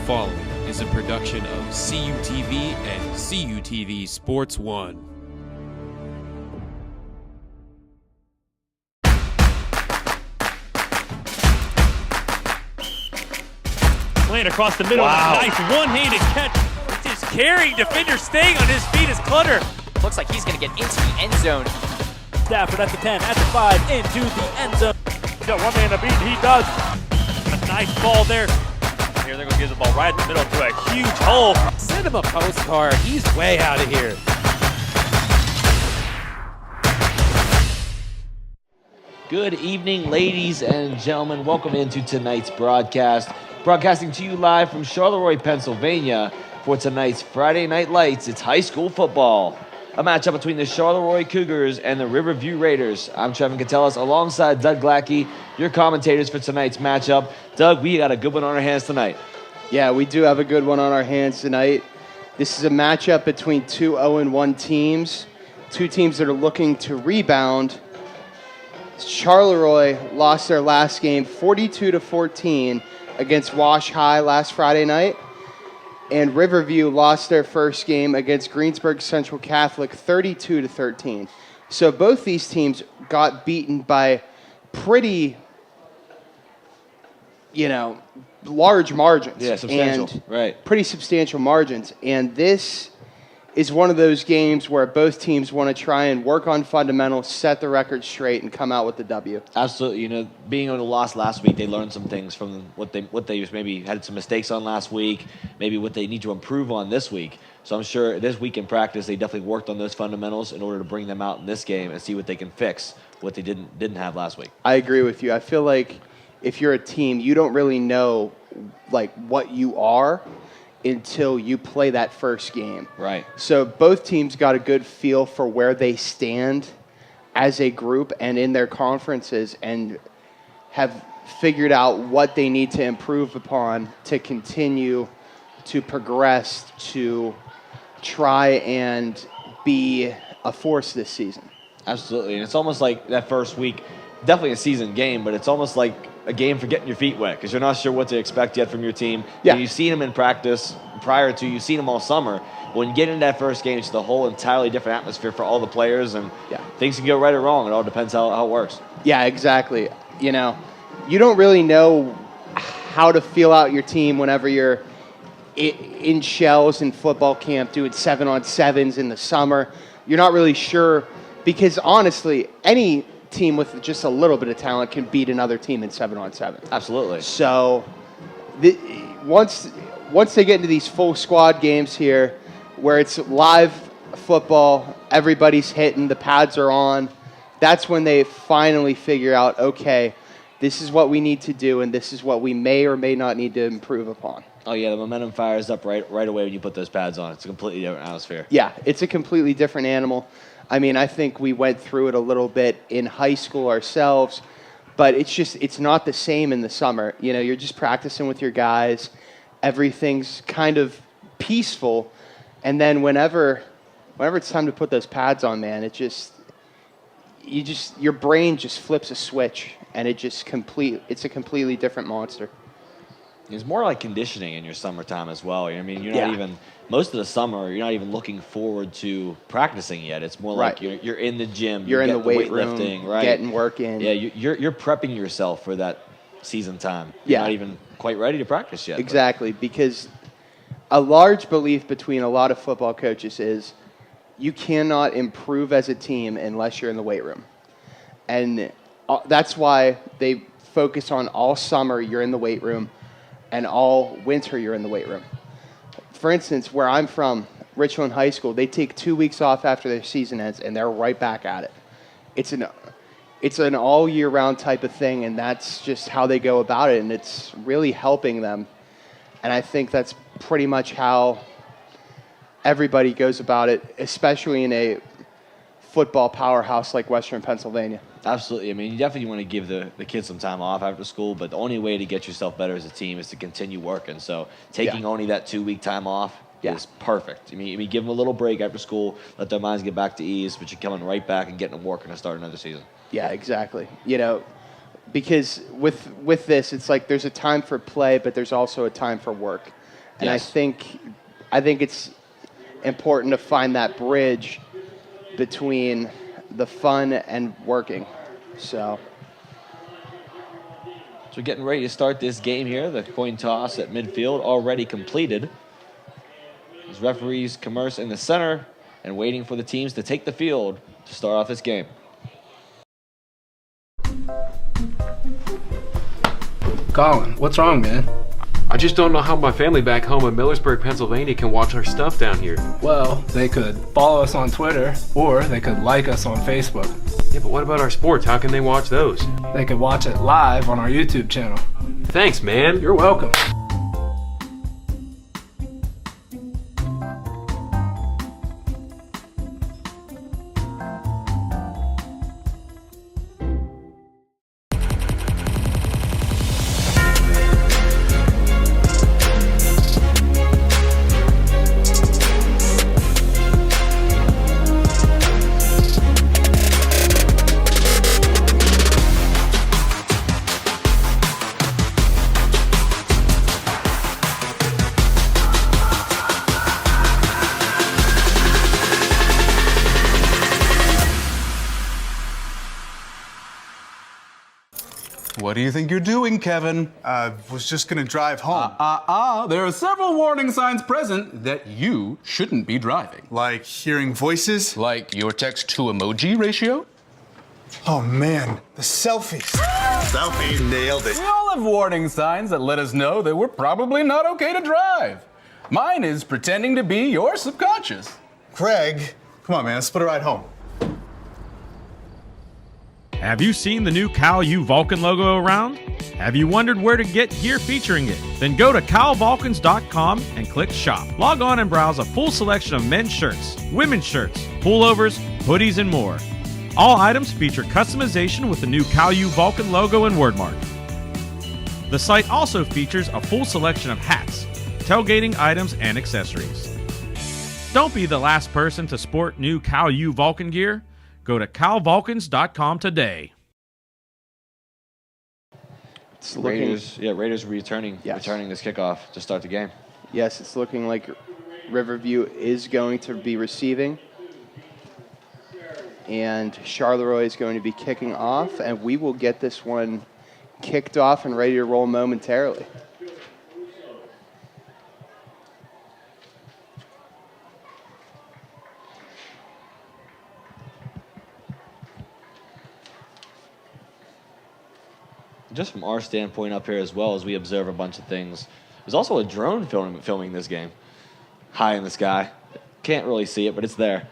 following is a production of CUTV and CUTV Sports 1. Playing across the middle. Wow. Nice one-handed catch. Just carrying defender, staying on his feet is Clutter. Looks like he's going to get into the end zone. Stafford at the 10, at the 5, into the end zone. He's got one man to beat, he does. A nice ball there. Here they're going to give the ball right in the middle to a huge hole. Send him a postcard. He's way out of here. Good evening, ladies and gentlemen. Welcome into tonight's broadcast. Broadcasting to you live from Charleroi, Pennsylvania for tonight's Friday Night Lights. It's high school football. A matchup between the Charleroi Cougars and the Riverview Raiders. I'm Trevin Catellis alongside Doug Glackey, your commentators for tonight's matchup. Doug, we got a good one on our hands tonight. Yeah, we do have a good one on our hands tonight. This is a matchup between two 0-1 teams, two teams that are looking to rebound. Charleroi lost their last game 42-14 against Wash High last Friday night. And Riverview lost their first game against Greensburg Central Catholic 32-13. So both these teams got beaten by pretty, large margins. Yeah, substantial. And right. Pretty substantial margins. And this is one of those games where both teams want to try and work on fundamentals, set the record straight, and come out with the W. Absolutely. Being on the loss last week, they learned some things from what they maybe had some mistakes on last week, maybe what they need to improve on this week. So I'm sure this week in practice, they definitely worked on those fundamentals in order to bring them out in this game and see what they can fix, what they didn't have last week. I agree with you. I feel like if you're a team, you don't really know what you are until you play that first game. Right. So both teams got a good feel for where they stand as a group and in their conferences and have figured out what they need to improve upon to continue to progress to try and be a force this season. Absolutely. And it's almost like that first week, definitely a season game, but it's almost like a game for getting your feet wet because you're not sure what to expect yet from your team. Yeah. And you've seen them in practice prior to, you've seen them all summer. When you get into that first game, it's the whole entirely different atmosphere for all the players, and things can go right or wrong. It all depends how it works. Yeah, exactly. You don't really know how to feel out your team whenever you're in shells in football camp doing 7-on-7s in the summer. You're not really sure because, honestly, any team with just a little bit of talent can beat another team in 7-on-7. Absolutely. So once they get into these full squad games here where it's live football, everybody's hitting, the pads are on, that's when they finally figure out, okay, this is what we need to do and this is what we may or may not need to improve upon. Oh, yeah, the momentum fires up right away when you put those pads on. It's a completely different atmosphere. Yeah, it's a completely different animal. I mean, I think we went through it a little bit in high school ourselves, but it's not the same in the summer. You're just practicing with your guys. Everything's kind of peaceful. And then whenever it's time to put those pads on, man, your brain just flips a switch and it's a completely different monster. It's more like conditioning in your summertime as well. You're not even, most of the summer, you're not even looking forward to practicing yet. It's more like you're in the gym. You're in the weight weightlifting, room, right? getting work in. Yeah, you're prepping yourself for that season time. You're not even quite ready to practice yet. Exactly, because a large belief between a lot of football coaches is you cannot improve as a team unless you're in the weight room. And that's why they focus on all summer you're in the weight room and all winter you're in the weight room. For instance, where I'm from, Richland High School, they take 2 weeks off after their season ends and they're right back at it. It's an all year round type of thing, and that's just how they go about it, and it's really helping them. And I think that's pretty much how everybody goes about it, especially in a football powerhouse like Western Pennsylvania. Absolutely. I mean, you definitely want to give the kids some time off after school, but the only way to get yourself better as a team is to continue working. So taking only that 2 week time off is perfect. I mean, give them a little break after school, let their minds get back to ease, but you're coming right back and getting to work and to start another season. Yeah, exactly. Because with this, it's like there's a time for play, but there's also a time for work. And Yes. I think it's important to find that bridge between the fun and working. So we're getting ready to start this game here. The coin toss at midfield already completed. As referees commerce in the center and waiting for the teams to take the field to start off this game. Colin, what's wrong, man? I just don't know how my family back home in Millersburg, Pennsylvania can watch our stuff down here. Well, they could follow us on Twitter, or they could like us on Facebook. Yeah, but what about our sports? How can they watch those? They could watch it live on our YouTube channel. Thanks, man. You're welcome. What do you think you're doing, Kevin? Was just gonna drive home. There are several warning signs present that you shouldn't be driving. Like hearing voices? Like your text to emoji ratio? Oh man, the selfies. Selfie, nailed it. We all have warning signs that let us know that we're probably not okay to drive. Mine is pretending to be your subconscious. Greg, come on man, let's split a ride home. Have you seen the new Cal U Vulcan logo around? Have you wondered where to get gear featuring it? Then go to calvulcans.com and click shop. Log on and browse a full selection of men's shirts, women's shirts, pullovers, hoodies, and more. All items feature customization with the new Cal U Vulcan logo and wordmark. The site also features a full selection of hats, tailgating items, and accessories. Don't be the last person to sport new Cal U Vulcan gear. Go to calvulcans.com today. it's looking, Raiders returning this kickoff to start the game. yes, it's looking like Riverview is going to be receiving. And Charleroi is going to be kicking off, and we will get this one kicked off and ready to roll momentarily. Just from our standpoint up here as well, as we observe a bunch of things, there's also a drone filming this game high in the sky. Can't really see it, but it's there.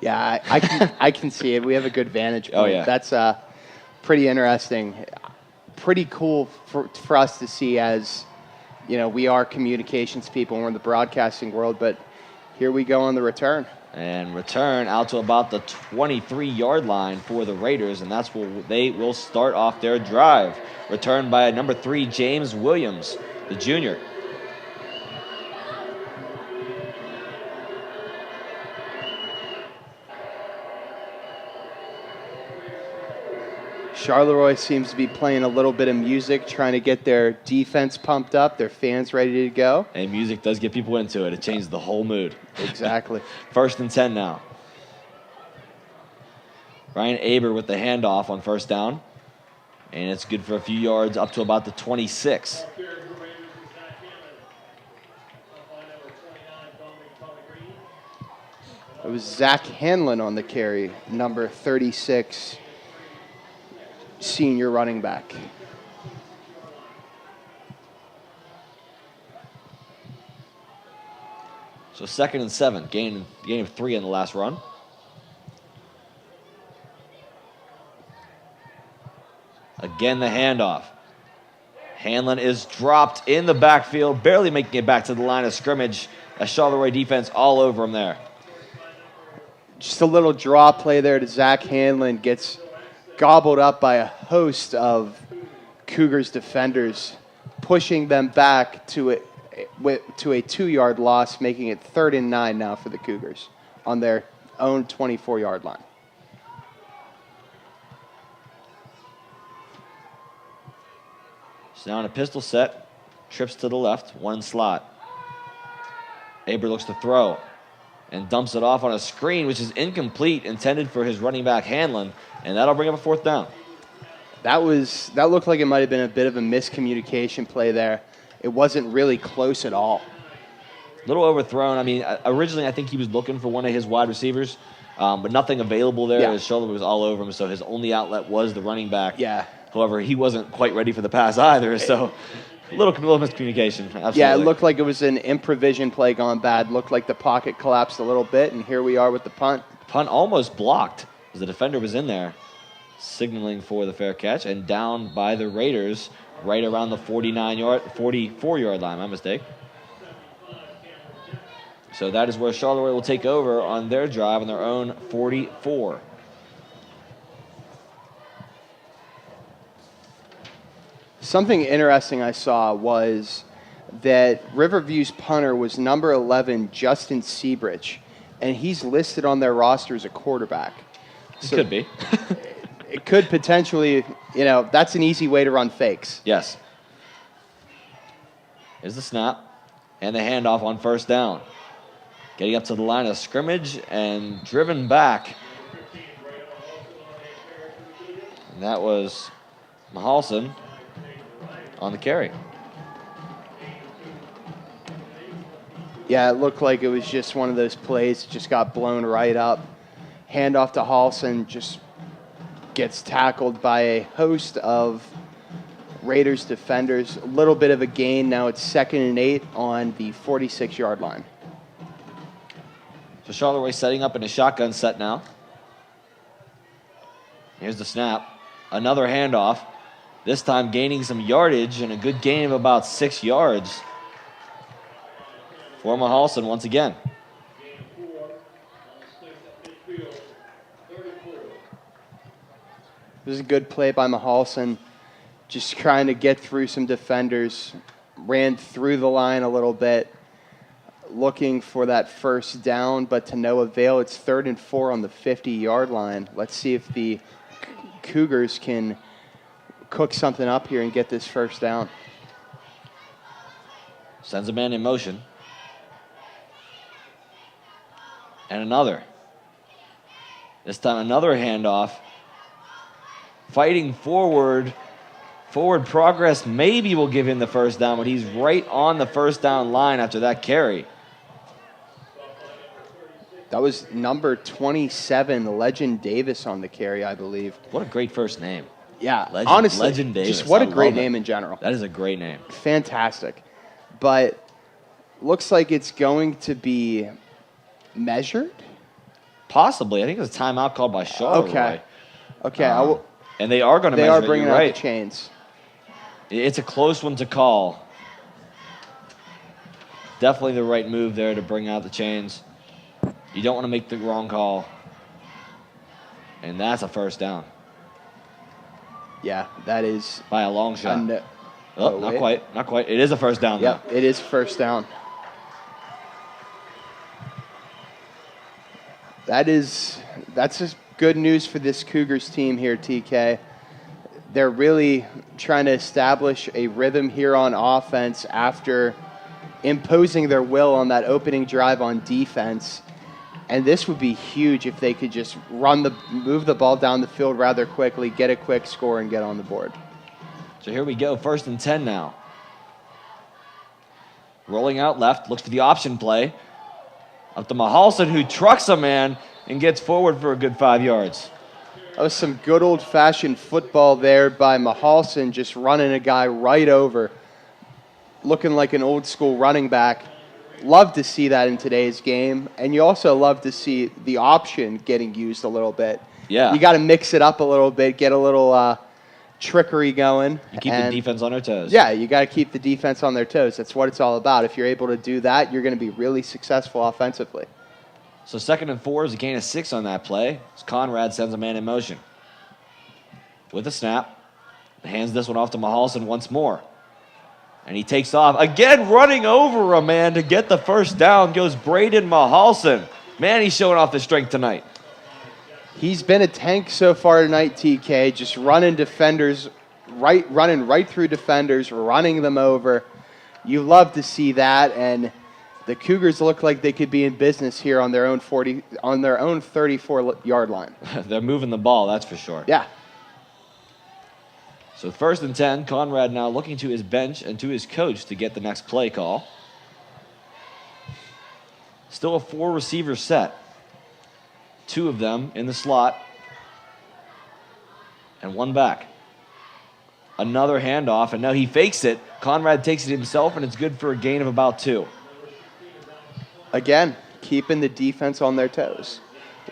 Yeah, I can see it. We have a good vantage point. Oh, yeah. That's pretty interesting. Pretty cool for us to see, as you know, we are communications people and we're in the broadcasting world, but here we go on the return. And return out to about the 23-yard line for the Raiders, and that's where they will start off their drive. Returned by number 3, James Williams, the junior. Charleroi seems to be playing a little bit of music, trying to get their defense pumped up, their fans ready to go. And music does get people into it. It changes the whole mood. Exactly. 1st and 10 now. Ryan Aber with the handoff on 1st down. And it's good for a few yards up to about the 26. It was Zach Hanlon on the carry, number 36, senior running back. So 2nd and 7, gain of 3 in the last run. Again, the handoff. Hanlon is dropped in the backfield, barely making it back to the line of scrimmage. A Charleroi defense all over him there. Just a little draw play there to Zach Hanlon, gets gobbled up by a host of Cougars defenders, pushing them back to a 2-yard loss, making it 3rd and 9 now for the Cougars on their own 24-yard line. So now in a pistol set, trips to the left, one slot. Aber looks to throw and dumps it off on a screen, which is incomplete, intended for his running back Hanlon, and that'll bring up a 4th down. That looked like it might have been a bit of a miscommunication play there. It wasn't really close at all. A little overthrown. I mean, originally I think he was looking for one of his wide receivers, but nothing available there. Yeah. His shoulder was all over him, so his only outlet was the running back. Yeah. However, he wasn't quite ready for the pass either, so a little miscommunication. Absolutely. Yeah, it looked like it was an improvision play gone bad. Looked like the pocket collapsed a little bit, and here we are with the punt. Punt almost blocked as the defender was in there, signaling for the fair catch, and down by the Raiders right around the 44-yard line. My mistake. So that is where Charleroi will take over on their drive on their own 44. Something interesting I saw was that Riverview's punter was number 11, Justin Seabridge, and he's listed on their roster as a quarterback. So could be. It could potentially, that's an easy way to run fakes. Yes. Here's the snap and the handoff on 1st down. Getting up to the line of scrimmage and driven back. And that was Mahalson on the carry. Yeah, it looked like it was just one of those plays that just got blown right up. Handoff to Halson, just gets tackled by a host of Raiders defenders. A little bit of a gain. Now it's 2nd and 8 on the 46-yard line. So Charleroi setting up in a shotgun set now. Here's the snap. Another handoff. This time gaining some yardage and a good gain of about 6 yards for Mahalson once again. This is a good play by Mahalson. Just trying to get through some defenders. Ran through the line a little bit, looking for that 1st down, but to no avail. It's 3rd and 4 on the 50-yard line. Let's see if the Cougars can cook something up here and get this 1st down. Sends a man in motion. And another. This time another handoff. Fighting forward. Forward progress maybe will give him the 1st down, but he's right on the 1st down line after that carry. That was number 27, Legend Davis, on the carry, I believe. What a great first name. Yeah, Legend, honestly, Legend Davis. just what a I great love name it. in general. That is a great name. Fantastic. But looks like it's going to be measured? Possibly. I think it's a timeout called by Charleroi. Okay. And they are going to measure it. They are bringing out right. the chains. It's a close one to call. Definitely the right move there to bring out the chains. You don't want to make the wrong call. And that's a 1st down. Yeah, that is by a long shot. Not wait. quite. Not quite. It is a 1st down, though. It is 1st down. That's just good news for this Cougars team here, TK. They're really trying to establish a rhythm here on offense after imposing their will on that opening drive on defense. And this would be huge if they could just move the ball down the field rather quickly, get a quick score, and get on the board. So here we go, 1st and 10 now. Rolling out left, looks for the option play. Up to Mahalson, who trucks a man and gets forward for a good 5 yards. That was some good old-fashioned football there by Mahalson, just running a guy right over, looking like an old-school running back. Love to see that in today's game, and you also love to see the option getting used a little bit. Yeah. You got to mix it up a little bit, get a little trickery going. You keep the defense on their toes. Yeah, you got to keep the defense on their toes. That's what it's all about. If you're able to do that, you're going to be really successful offensively. So 2nd and 4 is a gain of 6 on that play. As Conrad sends a man in motion. With a snap, hands this one off to Mahalson once more. And he takes off. Again, running over a man to get the 1st down goes Braden Mahalson. Man, he's showing off his strength tonight. He's been a tank so far tonight, TK, just running defenders, running right through defenders, running them over. You love to see that, and the Cougars look like they could be in business here on their own 34-yard line. They're moving the ball, that's for sure. Yeah. So 1st and 10, Conrad now looking to his bench and to his coach to get the next play call. Still a 4-receiver set. 2 of them in the slot. And 1 back. Another handoff, and now he fakes it. Conrad takes it himself, and it's good for a gain of about 2. Again, keeping the defense on their toes.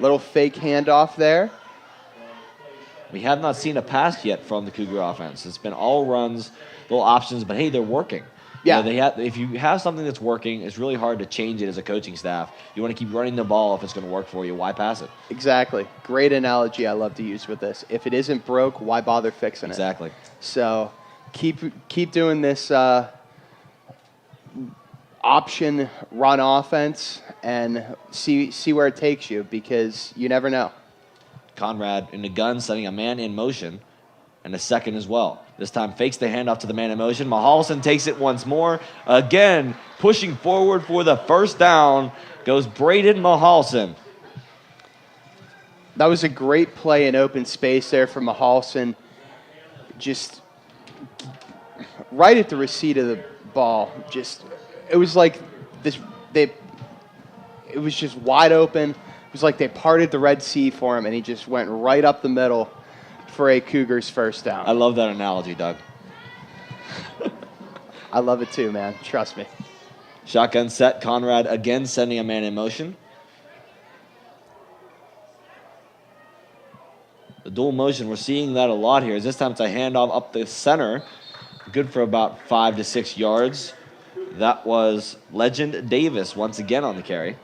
Little fake handoff there. We have not seen a pass yet from the Cougar offense. It's been all runs, little options, but hey, they're working. Yeah. If you have something that's working, it's really hard to change it as a coaching staff. You want to keep running the ball if it's going to work for you. Why pass it? Exactly. Great analogy I love to use with this. If it isn't broke, why bother fixing it? Exactly. So keep doing this option run offense and see where it takes you, because you never know. Conrad in the gun, setting a man in motion, and a second as well. This time fakes the handoff to the man in motion. Mahalson takes it once more. Again, pushing forward for the first down goes Braden Mahalson. That was a great play in open space there for Mahalson. Just right at the receipt of the ball. It was like this. It was just wide open. It was like they parted the Red Sea for him, and he just went right up the middle for a Cougars first down. I love that analogy, Doug. I love it too, man. Trust me. Shotgun set. Conrad again sending a man in motion. The dual motion, we're seeing that a lot here. This time it's a handoff up the center. Good for about 5 to 6 yards. That was Legend Davis once again on the carry.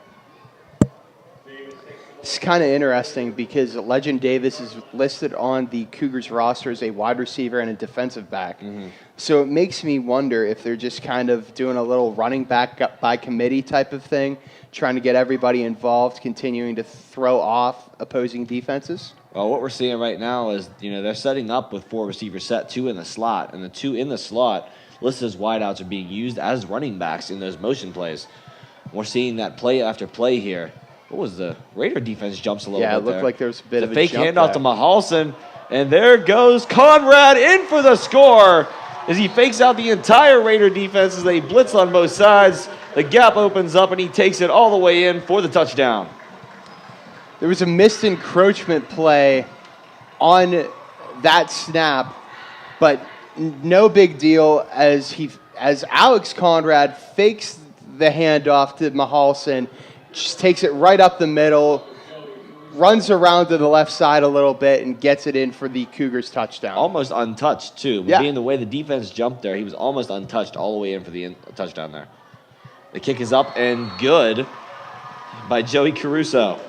It's kind of interesting because Legend Davis is listed on the Cougars roster as a wide receiver and a defensive back. Mm-hmm. So it makes me wonder if they're just kind of doing a little running back by committee type of thing, trying to get everybody involved, continuing to throw off opposing defenses. Well, what we're seeing right now is, they're setting up with 4 receivers set, 2 in the slot, and the 2 in the slot listed as wideouts are being used as running backs in those motion plays. We're seeing that play after play here. What was the Raider defense jumps a little bit there. Yeah, it looked like there was a bit of a fake jump handoff there to Mahalson, and there goes Conrad in for the score as he fakes out the entire Raider defense as they blitz on both sides. The gap opens up, and he takes it all the way in for the touchdown. There was a missed encroachment play on that snap, but no big deal as Alex Conrad fakes the handoff to Mahalson, just takes it right up the middle, runs around to the left side a little bit, and gets it in for the Cougars touchdown. Almost untouched, too. Yeah. Being the way the defense jumped there, he was almost untouched all the way in for the touchdown there. The kick is up and good by Joey Caruso.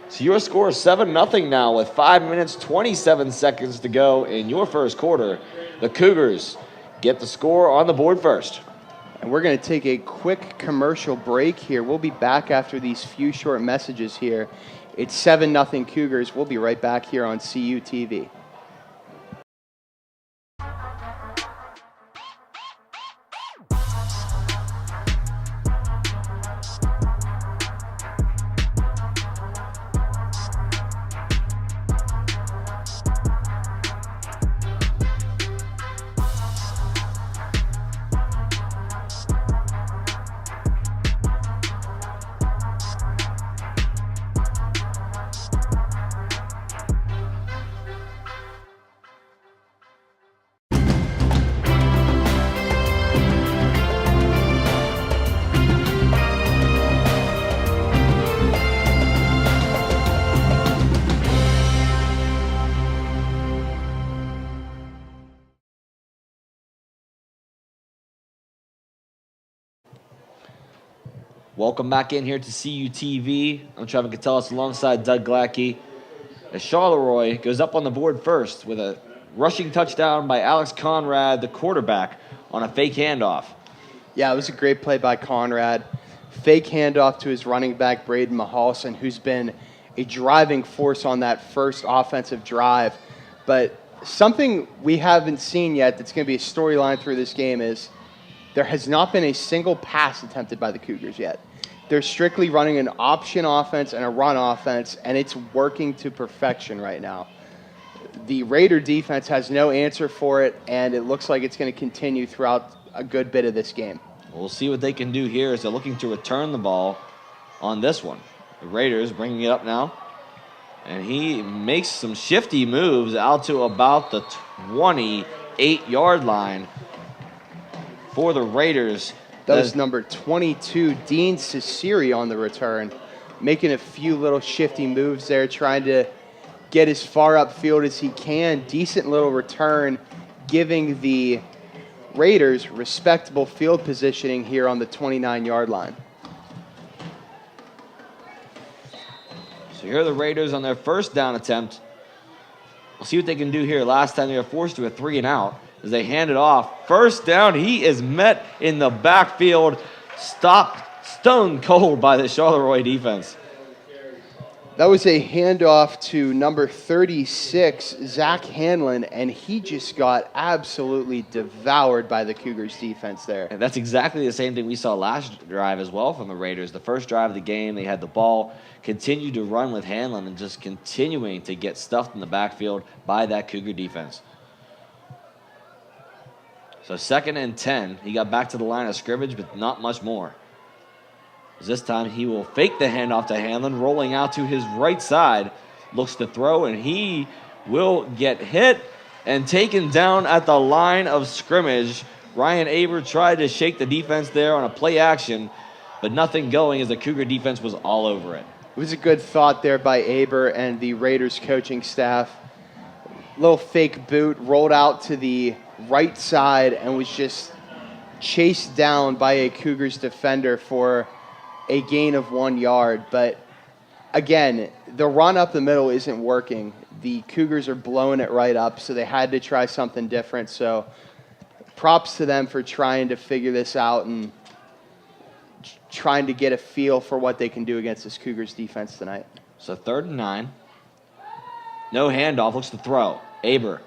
So your score is 7-0 now with 5 minutes, 27 seconds to go in your first quarter. The Cougars get the score on the board first. And we're going to take a quick commercial break here. We'll be back after these few short messages here. It's 7-0 Cougars. We'll be right back here on CUTV. Welcome back in here to CUTV. I'm Trevor Catellis alongside Doug Glackey. As Charleroi goes up on the board first with a rushing touchdown by Alex Conrad, the quarterback, on a fake handoff. Yeah, it was a great play by Conrad. Fake handoff to his running back, Braden Mahalson, who's been a driving force on that first offensive drive. But something we haven't seen yet that's going to be a storyline through this game is there has not been a single pass attempted by the Cougars yet. They're strictly running an option offense and a run offense, and it's working to perfection right now. The Raider defense has no answer for it, and it looks like it's going to continue throughout a good bit of this game. We'll see what they can do here as they're looking to return the ball on this one. The Raiders bringing it up now. And he makes some shifty moves out to about the 28-yard line for the Raiders. That was number 22, Dean Ciceri, on the return, making a few little shifty moves there, trying to get as far upfield as he can. Decent little return, giving the Raiders respectable field positioning here on the 29-yard line. So here are the Raiders on their first down attempt. We'll see what they can do here. Last time they were forced to a 3-and-out as they hand it off. First down, he is met in the backfield, stopped stone cold by the Charleroi defense. That was a handoff to number 36, Zach Hanlon, and he just got absolutely devoured by the Cougars defense there. And that's exactly the same thing we saw last drive as well from the Raiders. The first drive of the game, they had the ball, continued to run with Hanlon, and just continuing to get stuffed in the backfield by that Cougar defense. So 2nd and 10. He got back to the line of scrimmage, but not much more. This time he will fake the handoff to Hanlon, rolling out to his right side. Looks to throw, and he will get hit and taken down at the line of scrimmage. Ryan Aber tried to shake the defense there on a play action, but nothing going as the Cougar defense was all over it. It was a good thought there by Aber and the Raiders coaching staff. Little fake boot, rolled out to the right side and was just chased down by a Cougars defender for a gain of 1 yard. But again, the run up the middle isn't working. The Cougars are blowing it right up, so they had to try something different. So props to them for trying to figure this out and trying to get a feel for what they can do against this Cougars defense tonight. So 3rd and 9. No handoff, looks to throw. Aber,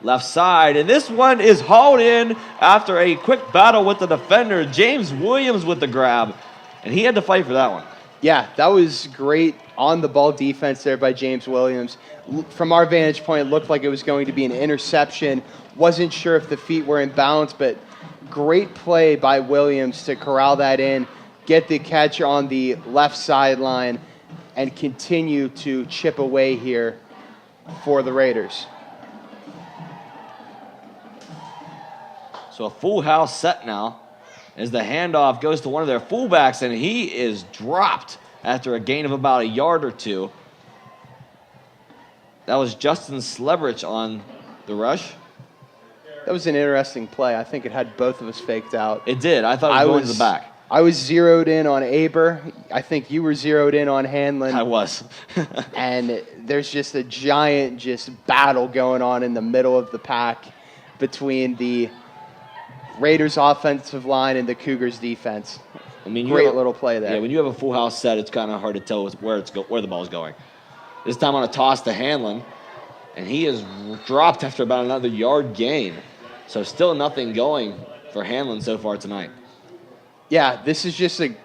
left side, and this one is hauled in after a quick battle with the defender. James Williams with the grab, and he had to fight for that one. Yeah, that was great on-the-ball defense there by James Williams. From our vantage point, it looked like it was going to be an interception. Wasn't sure if the feet were in balance, but great play by Williams to corral that in, get the catch on the left sideline, and continue to chip away here for the Raiders. So a full house set now as the handoff goes to one of their fullbacks, and he is dropped after a gain of about a yard or two. That was Justin Slebrich on the rush. That was an interesting play. I think it had both of us faked out. It did. I thought it was going to the back. I was zeroed in on Aber. I think you were zeroed in on Hanlon. I was. And there's just a giant battle going on in the middle of the pack between the Raiders offensive line and the Cougars defense. I mean, great little play there. Yeah, when you have a full house set, it's kind of hard to tell where the ball is going. This time on a toss to Hanlon, and he is dropped after about another yard gain. So still nothing going for Hanlon so far tonight. Yeah, this is just a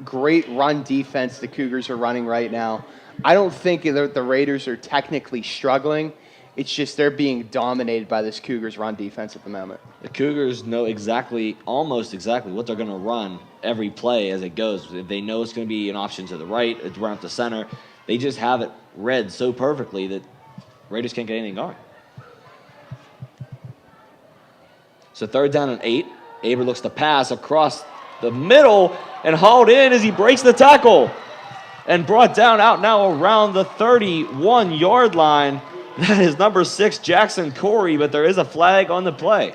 great run defense the Cougars are running right now. I don't think that the Raiders are technically struggling. It's just they're being dominated by this Cougars run defense at the moment. The Cougars know almost exactly what they're going to run every play as it goes. They know it's going to be an option to the right, it's run up the center. They just have it read so perfectly that Raiders can't get anything going. So 3rd down and 8. Aber looks to pass across the middle and hauled in as he breaks the tackle and brought down out now around the 31-yard line. That is number 6, Jackson Corey, but there is a flag on the play.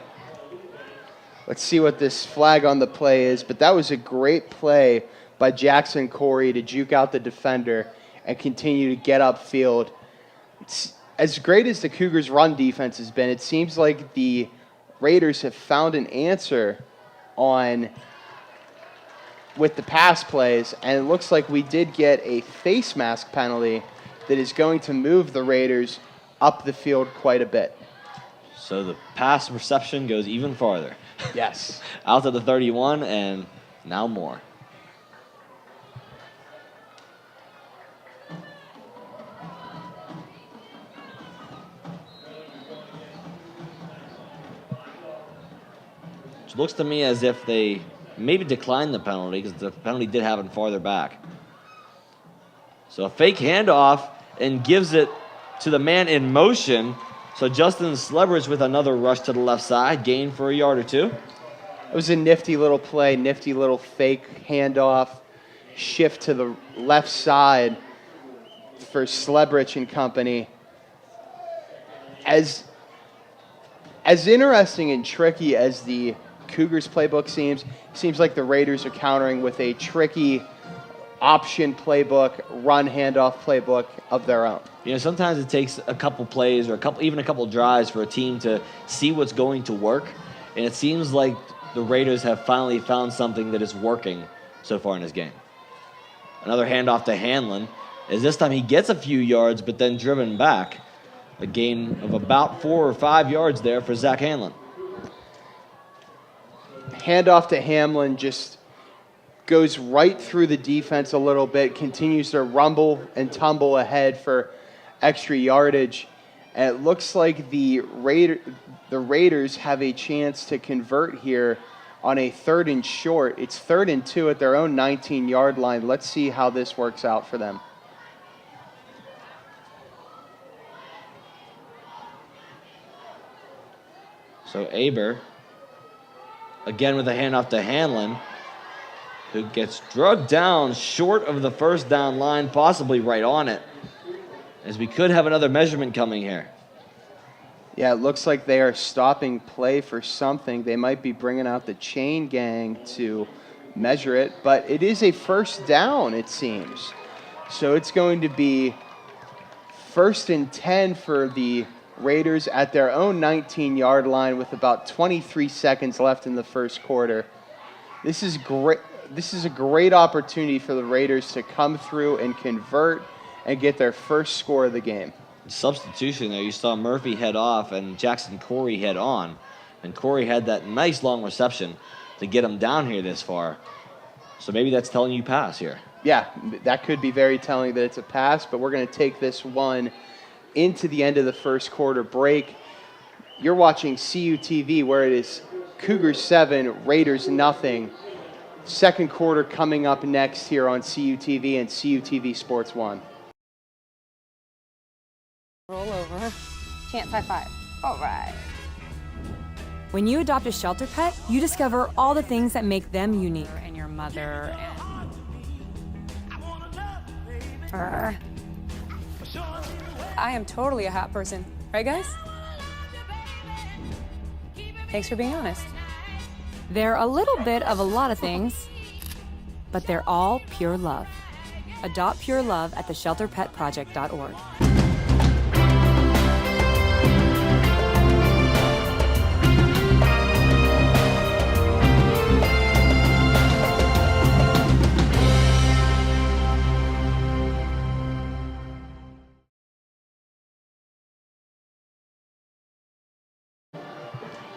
Let's see what this flag on the play is, but that was a great play by Jackson Corey to juke out the defender and continue to get upfield. It's, as great as the Cougars' run defense has been, it seems like the Raiders have found an answer with the pass plays, and it looks like we did get a face mask penalty that is going to move the Raiders up the field quite a bit. So the pass reception goes even farther. Yes. Out to the 31 and now more. It looks to me as if they maybe declined the penalty because the penalty did happen farther back. So a fake handoff and gives it to the man in motion. So Justin Slebrich with another rush to the left side, gain for a yard or two. It was a nifty little play, nifty little fake handoff, shift to the left side for Slebrich and company. As interesting and tricky as the Cougars playbook seems like the Raiders are countering with a tricky option playbook, run handoff playbook of their own. You know, sometimes it takes a couple plays or even a couple drives for a team to see what's going to work. And it seems like the Raiders have finally found something that is working so far in this game. Another handoff to Hanlon, as this time he gets a few yards but then driven back. A gain of about 4 or 5 yards there for Zach Hanlon. Handoff to Hamlin just goes right through the defense a little bit, continues to rumble and tumble ahead for extra yardage. And it looks like the Raiders have a chance to convert here on a 3rd and short. It's 3rd and 2 at their own 19-yard line. Let's see how this works out for them. So Aber, again with a handoff to Hanlon, who gets drugged down short of the first down line, possibly right on it, as we could have another measurement coming here. Yeah, it looks like they are stopping play for something. They might be bringing out the chain gang to measure it, but it is a first down, it seems. So it's going to be 1st and 10 for the Raiders at their own 19-yard line with about 23 seconds left in the first quarter. This is great. This is a great opportunity for the Raiders to come through and convert and get their first score of the game. Substitution there. You saw Murphy head off and Jackson Corey head on. And Corey had that nice long reception to get him down here this far. So maybe that's telling you pass here. Yeah, that could be very telling that it's a pass, but we're going to take this one into the end of the first quarter break. You're watching CUTV where it is Cougars 7, Raiders nothing. Second quarter coming up next here on CUTV and CUTV Sports 1. Roll over. Chance high five. All right. When you adopt a shelter pet, you discover all the things that make them unique. And your mother and... I am totally a hot person. Right, guys? Thanks for being honest. They're a little bit of a lot of things, but they're all pure love. Adopt pure love at theshelterpetproject.org.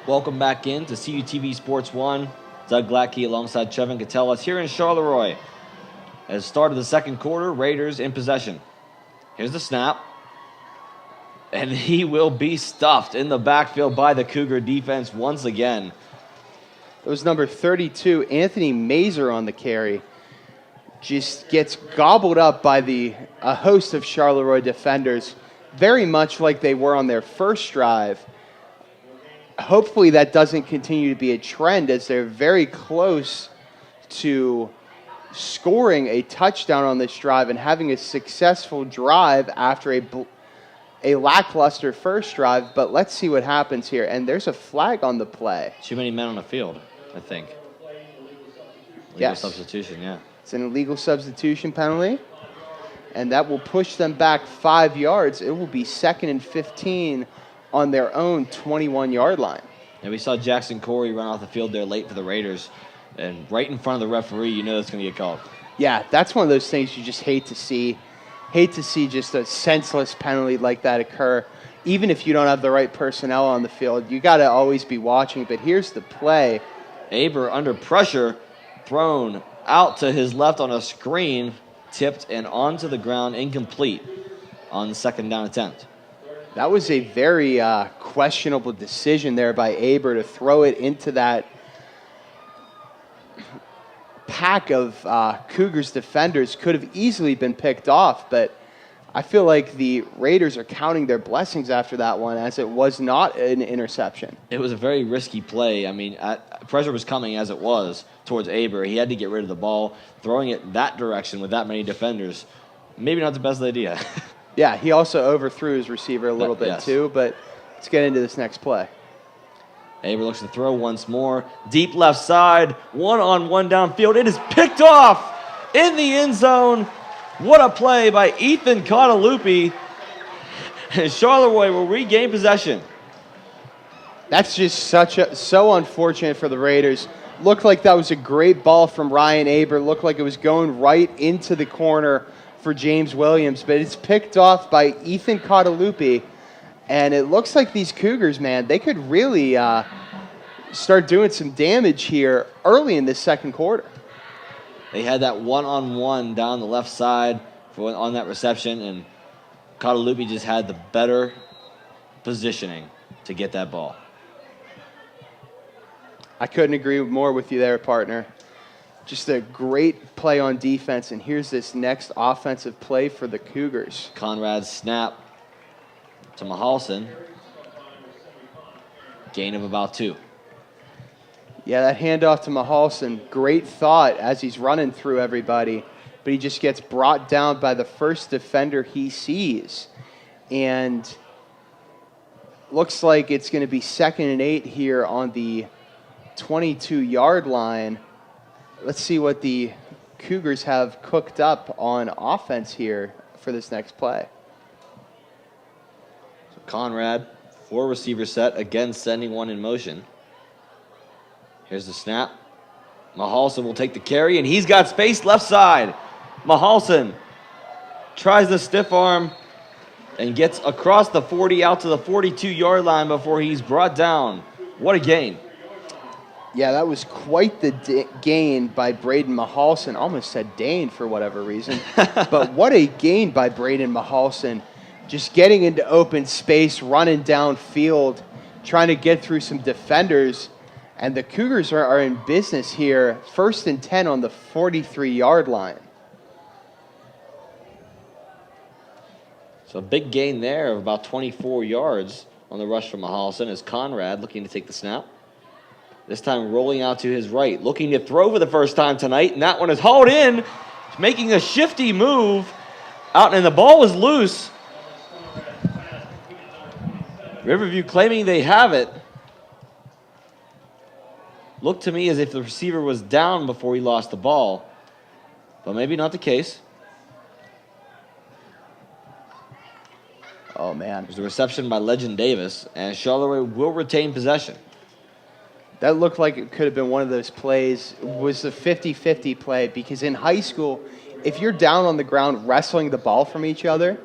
Welcome back in to CUTV Sports 1. Doug Glatke alongside Trevin Catellas here in Charleroi. As start of the second quarter, Raiders in possession. Here's the snap. And he will be stuffed in the backfield by the Cougar defense once again. It was number 32, Anthony Mazer on the carry. Just gets gobbled up by a host of Charleroi defenders, very much like they were on their first drive. Hopefully that doesn't continue to be a trend as they're very close to scoring a touchdown on this drive and having a successful drive after a lackluster first drive. But let's see what happens here. And there's a flag on the play. Too many men on the field, I think. Yes. Substitution, yeah. It's an illegal substitution penalty. And that will push them back 5 yards. It will be 2nd and 15 on their own 21-yard line. And we saw Jackson Corey run off the field there late for the Raiders. And right in front of the referee, you know that's going to get called. Yeah, that's one of those things you just hate to see. Hate to see just a senseless penalty like that occur. even if you don't have the right personnel on the field, you got to always be watching. But here's the play. Aber under pressure, thrown out to his left on a screen, tipped and onto the ground, incomplete on the second down attempt. That was a very questionable decision there by Aber to throw it into that pack of Cougars defenders. Could have easily been picked off, but I feel like the Raiders are counting their blessings after that one, as it was not an interception. It was a very risky play. I mean, pressure was coming as it was towards Aber. He had to get rid of the ball. Throwing it that direction with that many defenders, maybe not the best idea. Yeah, he also overthrew his receiver a little bit too, but let's get into this next play. Aber looks to throw once more. Deep left side, one-on-one downfield. It is picked off in the end zone. What a play by Ethan Caudalupi. And Charleroi will regain possession. That's just so unfortunate for the Raiders. Looked like that was a great ball from Ryan Aber. Looked like it was going right into the corner for James Williams, but it's picked off by Ethan Caudalupi. And it looks like these Cougars, man, they could really start doing some damage here early in this second quarter. They had that one-on-one down the left side on that reception, and Caudalupi just had the better positioning to get that ball. I couldn't agree more with you there, partner. Just a great play on defense, and here's this next offensive play for the Cougars. Conrad's snap to Mahalson. Gain of about 2. Yeah, that handoff to Mahalson, great thought as he's running through everybody, but he just gets brought down by the first defender he sees. And looks like it's going to be 2nd and 8 here on the 22-yard line. Let's see what the Cougars have cooked up on offense here for this next play. So Conrad, 4 receiver set, again sending one in motion. Here's the snap. Mahalson will take the carry, and he's got space left side. Mahalson tries the stiff arm and gets across the 40 out to the 42-yard line before he's brought down. What a gain. Yeah, that was quite the gain by Braden Mahalson. Almost said Dane for whatever reason. But what a gain by Braden Mahalson. Just getting into open space, running downfield, trying to get through some defenders. And the Cougars are in business here. 1st and 10 on the 43-yard line. So a big gain there of about 24 yards on the rush from Mahalson as Conrad looking to take the snap. This time rolling out to his right, looking to throw for the first time tonight, and that one is hauled in, making a shifty move out, and the ball was loose. Riverview claiming they have it. Looked to me as if the receiver was down before he lost the ball, but maybe not the case. Oh, man. There's a reception by Legend Davis, and Charleroi will retain possession. That looked like it could have been one of those plays. It was a 50-50 play, because in high school, if you're down on the ground wrestling the ball from each other,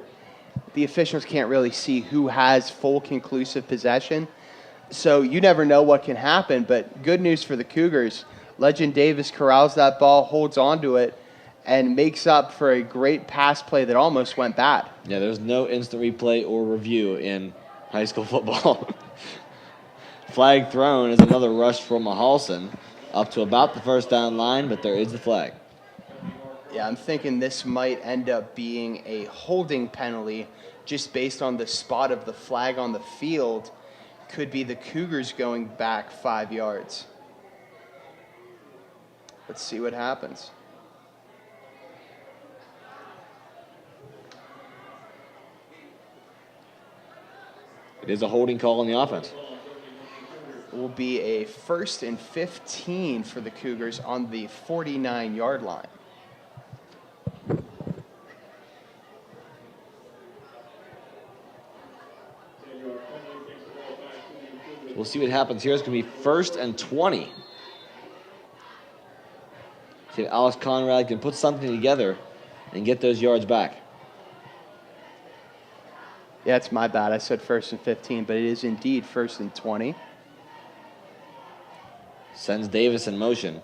the officials can't really see who has full conclusive possession. So you never know what can happen, but good news for the Cougars. Legend Davis corrals that ball, holds onto it, and makes up for a great pass play that almost went bad. Yeah, there's no instant replay or review in high school football. Flag thrown is another rush from Mahalson up to about the 1st down line, but there is the flag. Yeah, I'm thinking this might end up being a holding penalty just based on the spot of the flag on the field. Could be the Cougars going back 5 yards. Let's see what happens. It is a holding call on the offense. It will be a 1st and 15 for the Cougars on the 49-yard line. We'll see what happens here. It's going to be 1st and 20. See if Alex Conrad can put something together and get those yards back. Yeah, it's my bad. I said 1st and 15, but it is indeed 1st and 20. Sends Davis in motion.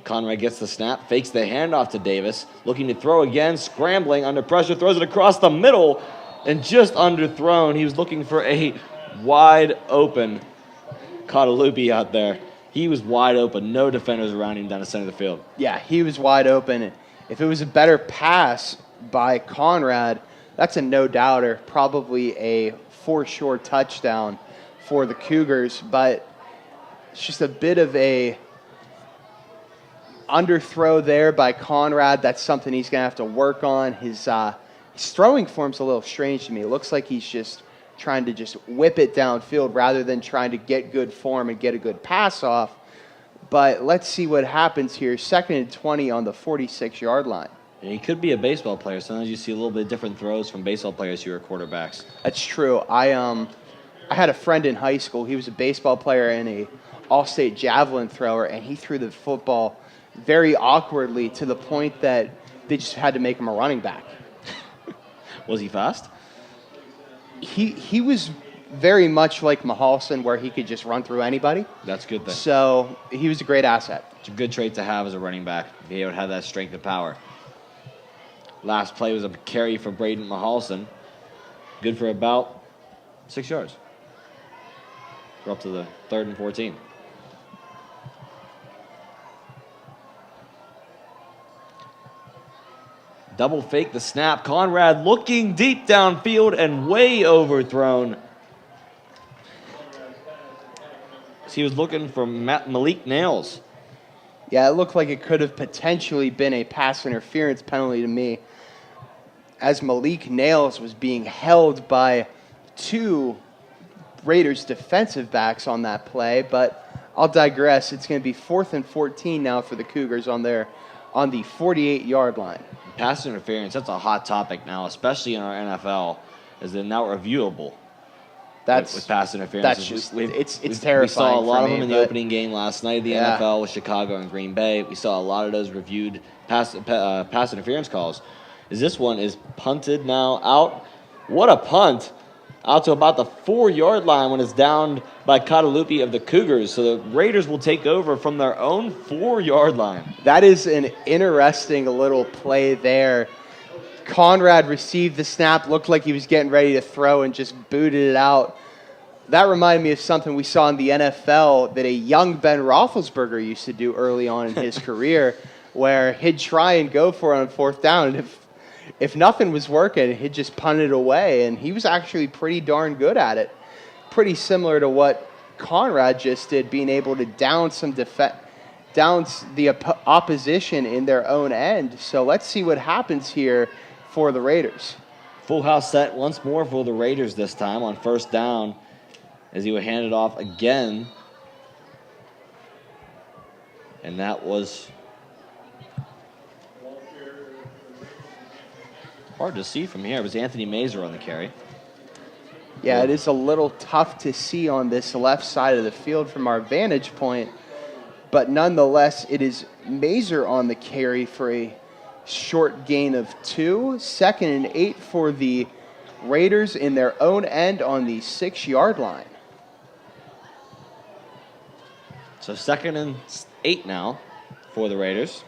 Conrad gets the snap, fakes the handoff to Davis, looking to throw again, scrambling under pressure, throws it across the middle, and just underthrown. He was looking for a wide open Catalupi out there. He was wide open. No defenders around him down the center of the field. Yeah, he was wide open. If it was a better pass by Conrad, that's a no-doubter, probably a for-sure touchdown for the Cougars, but it's just a bit of a underthrow there by Conrad. That's something he's going to have to work on. His throwing form's a little strange to me. It looks like he's just trying to just whip it downfield rather than trying to get good form and get a good pass off. But let's see what happens here. 2nd and 20 on the 46-yard line. And he could be a baseball player. Sometimes you see a little bit different throws from baseball players who are quarterbacks. That's true. I had a friend in high school. He was a baseball player and a all-state javelin thrower, and he threw the football very awkwardly to the point that they just had to make him a running back. Was he fast? He was very much like Mahalson, where he could just run through anybody. That's a good thing. So he was a great asset. It's a good trait to have as a running back. Be able to have that strength and power. Last play was a carry for Braden Mahalson. Good for about 6 yards. We're up to the 3rd and 14. Double fake the snap. Conrad looking deep downfield and way overthrown. He was looking for Malik Nails. Yeah, it looked like it could have potentially been a pass interference penalty to me, as Malik Nails was being held by 2 Raiders defensive backs on that play, but I'll digress. It's going to be 4th and 14 now for the Cougars on the 48-yard line. Pass interference, that's a hot topic now, especially in our NFL, as they're now reviewable. With pass interference. That's just, it's terrifying. We saw a lot of them in the opening game last night of the NFL with Chicago and Green Bay. We saw a lot of those reviewed pass interference calls. This one is punted now out. What a punt. Out to about the 4-yard line when it's downed by Catalupi of the Cougars. So the Raiders will take over from their own 4-yard line. That is an interesting little play there. Conrad received the snap, looked like he was getting ready to throw, and just booted it out. That reminded me of something we saw in the NFL that a young Ben Roethlisberger used to do early on in his career, where he'd try and go for it on 4th down, and if nothing was working, he'd just punt it away, and he was actually pretty darn good at it. Pretty similar to what Conrad just did, being able to down the opposition in their own end. So let's see what happens here for the Raiders. Full house set once more for the Raiders this time on 1st down, as he would hand it off again. And that was hard to see from here. It was Anthony Mazer on the carry. Yeah, it is a little tough to see on this left side of the field from our vantage point, but nonetheless, it is Mazer on the carry for a short gain of 2. 2nd and 8 for the Raiders in their own end on the 6-yard line. So 2nd and 8 now for the Raiders.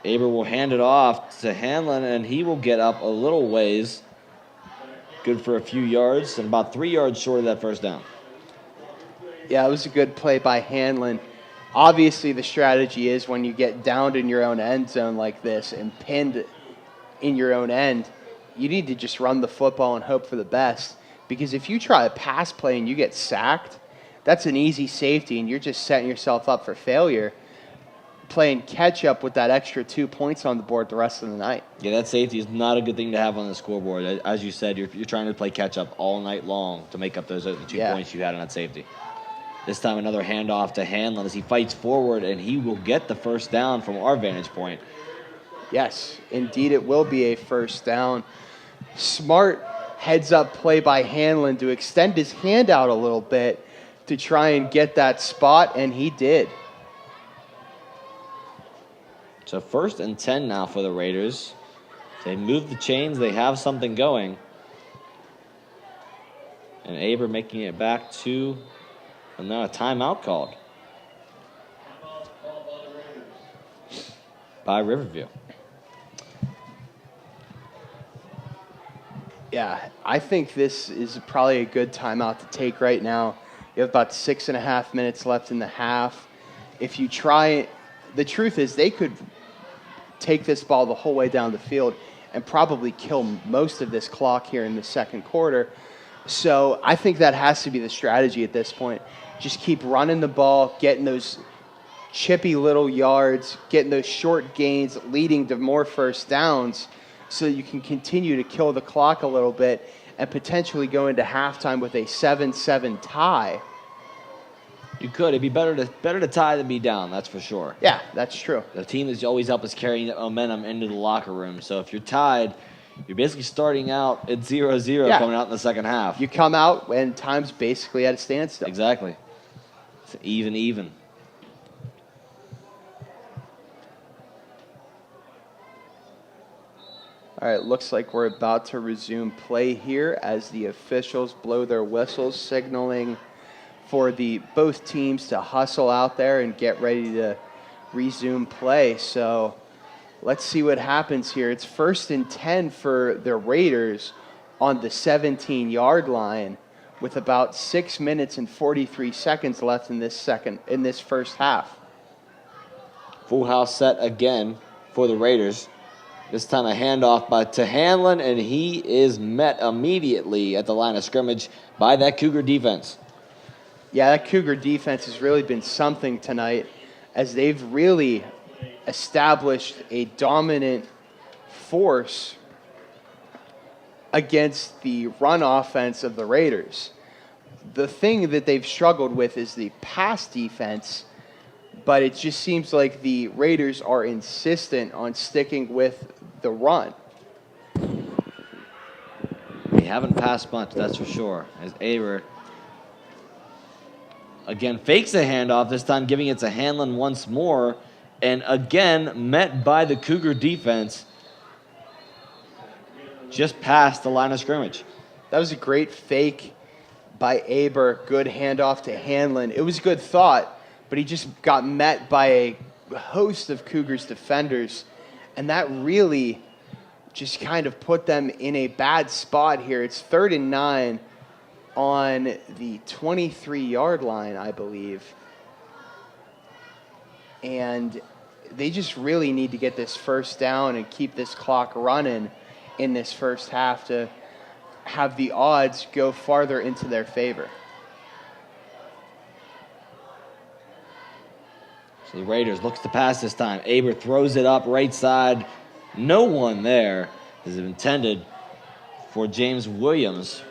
Aber will hand it off to Hanlon, and he will get up a little ways. Good for a few yards, and about 3 yards short of that 1st down. Yeah, it was a good play by Hanlon. Obviously, the strategy is when you get downed in your own end zone like this and pinned in your own end, you need to just run the football and hope for the best. Because if you try a pass play and you get sacked, that's an easy safety, and you're just setting yourself up for failure, playing catch-up with that extra 2 points on the board the rest of the night. Yeah, that safety is not a good thing to have on the scoreboard. As you said, you're trying to play catch-up all night long to make up those 2 points you had on that safety. This time another handoff to Hanlon as he fights forward, and he will get the 1st down from our vantage point. Yes, indeed it will be a 1st down. Smart heads-up play by Hanlon to extend his hand out a little bit to try and get that spot, and he did. So 1st and 10 now for the Raiders They move the chains. They have something going. And Aber making it back to, and now a timeout called by Riverview. Yeah, I think this is probably a good timeout to take right now. You have about 6.5 minutes left in the half. If you try, the truth is they could take this ball the whole way down the field and probably kill most of this clock here in the second quarter. So I think that has to be the strategy at this point. Just keep running the ball, getting those chippy little yards, getting those short gains, leading to more first downs, so you can continue to kill the clock a little bit and potentially go into halftime with a 7-7 tie. You could. It'd be better to tie than be down, that's for sure. Yeah, that's true. The team has always helped us carry that momentum into the locker room. So if you're tied, you're basically starting out at 0-0 coming out in the second half. You come out when time's basically at a standstill. Exactly. It's even. All right, looks like we're about to resume play here as the officials blow their whistles, signaling for both teams to hustle out there and get ready to resume play. So let's see what happens here. It's 1st and 10 for the Raiders on the 17-yard line with about 6 minutes and 43 seconds left in this first half. Full house set again for the Raiders. This time a handoff to Hanlon, and he is met immediately at the line of scrimmage by that Cougar defense. Yeah, that Cougar defense has really been something tonight, as they've really established a dominant force against the run offense of the Raiders. The thing that they've struggled with is the pass defense, but it just seems like the Raiders are insistent on sticking with the run. We haven't passed much, that's for sure. As Aber again fakes a handoff, this time giving it to Hanlon once more, and again met by the Cougar defense just past the line of scrimmage. That was a great fake by Aber. Good handoff to Hanlon. It was a good thought, but he just got met by a host of Cougars defenders, and that really just kind of put them in a bad spot here. It's 3rd and 9 on the 23-yard line, I believe. And they just really need to get this first down and keep this clock running in this first half to have the odds go farther into their favor. So the Raiders looks to pass this time. Aber throws it up right side. No one there. Is intended for James Williams,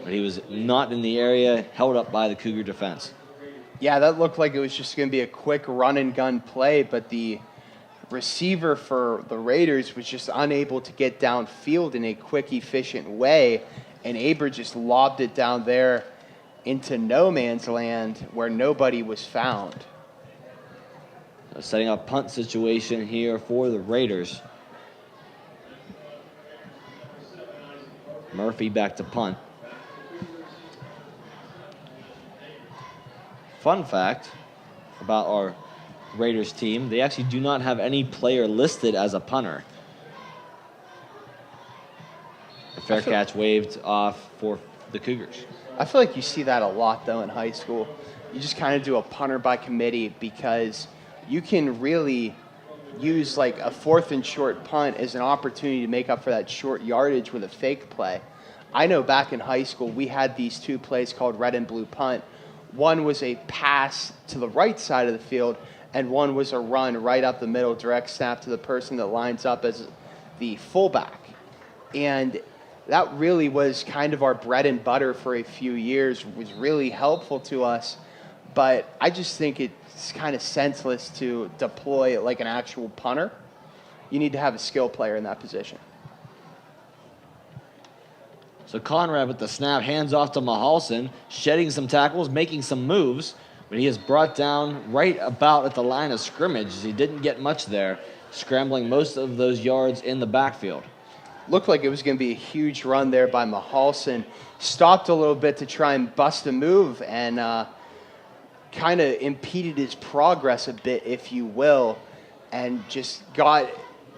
but he was not in the area, held up by the Cougar defense. Yeah, that looked like it was just going to be a quick run and gun play, but the receiver for the Raiders was just unable to get downfield in a quick, efficient way, and Aber just lobbed it down there into no man's land where nobody was found. Setting up punt situation here for the Raiders. Murphy back to punt. Fun fact about our Raiders team, they actually do not have any player listed as a punter. A fair catch waved off for the Cougars. I feel like you see that a lot, though, in high school. You just kind of do a punter by committee because you can really use like a 4th and short punt as an opportunity to make up for that short yardage with a fake play. I know back in high school we had these 2 plays called red and blue punt. One was a pass to the right side of the field, and one was a run right up the middle, direct snap to the person that lines up as the fullback. And that really was kind of our bread and butter for a few years, was really helpful to us. But I just think it's kind of senseless to deploy like an actual punter. You need to have a skill player in that position. So Conrad with the snap, hands off to Mahalson, shedding some tackles, making some moves, but he is brought down right about at the line of scrimmage. He didn't get much there, scrambling most of those yards in the backfield. looked like it was going to be a huge run there by Mahalson. Stopped a little bit to try and bust a move and kind of impeded his progress a bit, if you will, and just got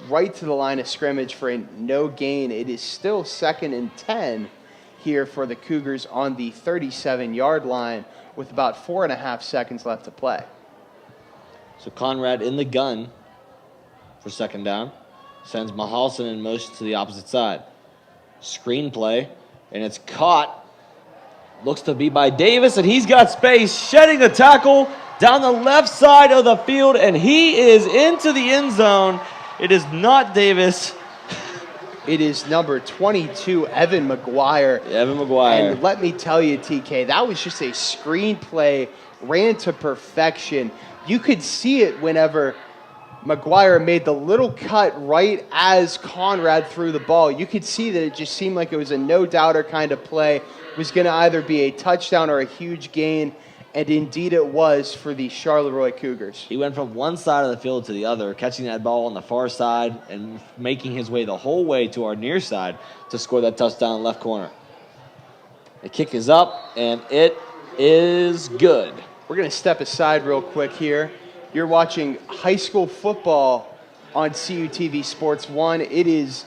right to the line of scrimmage for a no gain. It is still 2nd and 10 here for the Cougars on the 37-yard line with about 4.5 seconds left to play. So Conrad in the gun for 2nd down. Sends Mahalson in motion to the opposite side. Screenplay, and it's caught. Looks to be by Davis, and he's got space, shedding the tackle down the left side of the field, and he is into the end zone. It is not Davis. It is number 22, Evan McGuire. Evan McGuire. And let me tell you, TK, that was just a screenplay, ran to perfection. You could see it whenever McGuire made the little cut right as Conrad threw the ball. You could see that it just seemed like it was a no-doubter kind of play. It was going to either be a touchdown or a huge gain, and indeed it was for the Charleroi Cougars. He went from one side of the field to the other, catching that ball on the far side and making his way the whole way to our near side to score that touchdown in the left corner. The kick is up, and it is good. We're going to step aside real quick here. You're watching high school football on CUTV Sports 1. It is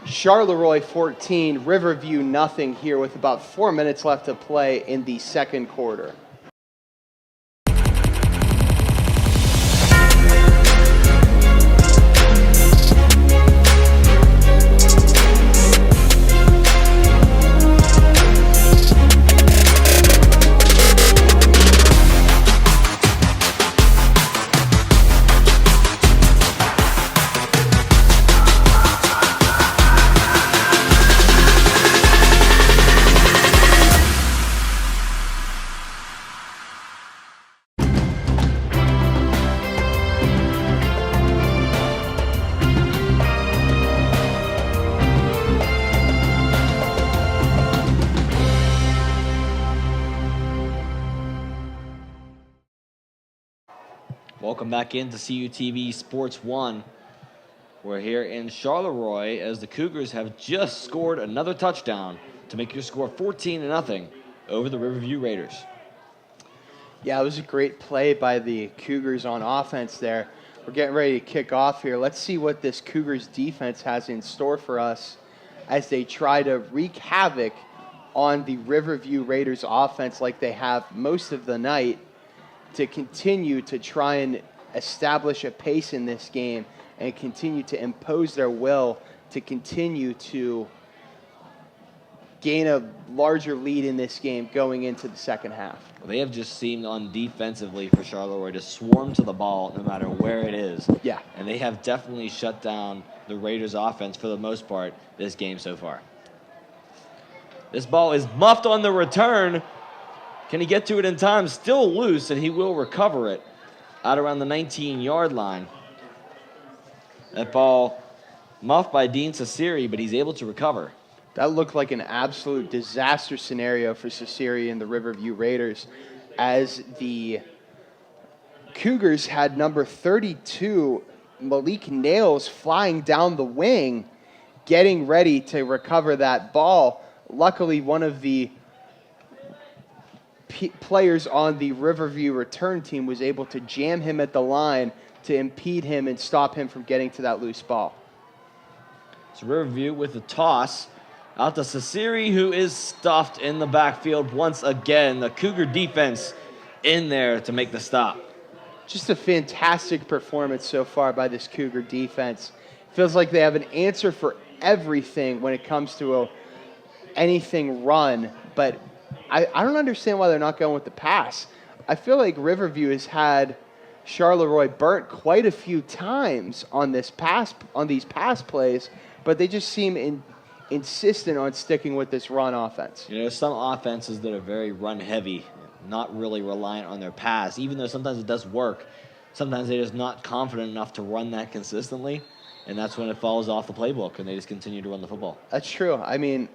Charleroi 14, Riverview nothing here with about 4 minutes left to play in the second quarter. Welcome back into CUTV Sports 1. We're here in Charleroi as the Cougars have just scored another touchdown to make your score 14-0 over the Riverview Raiders. Yeah, it was a great play by the Cougars on offense there. We're getting ready to kick off here. Let's see what this Cougars defense has in store for us as they try to wreak havoc on the Riverview Raiders offense like they have most of the night, to continue to try and establish a pace in this game and continue to impose their will to continue to gain a larger lead in this game going into the second half. Well, they have just seemed on defensively for Charleroi to swarm to the ball no matter where it is. Yeah. And they have definitely shut down the Raiders offense for the most part this game so far. This ball is muffed on the return. Can he get to it in time? Still loose, and he will recover it out around the 19-yard line. That ball muffed by Dean Cesari, but he's able to recover. That looked like an absolute disaster scenario for Cesari and the Riverview Raiders, as the Cougars had number 32, Malik Nails, flying down the wing, getting ready to recover that ball. Luckily, one of the players on the Riverview return team was able to jam him at the line to impede him and stop him from getting to that loose ball. So Riverview with the toss out to Cesari, who is stuffed in the backfield once again. The Cougar defense in there to make the stop. Just a fantastic performance so far by this Cougar defense. Feels like they have an answer for everything when it comes to anything run, but I don't understand why they're not going with the pass. I feel like Riverview has had Charleroi burnt quite a few times on these pass plays, but they just seem insistent on sticking with this run offense. You know, some offenses that are very run heavy, not really reliant on their pass, even though sometimes it does work. Sometimes they're just not confident enough to run that consistently, and that's when it falls off the playbook and they just continue to run the football. That's true. I mean,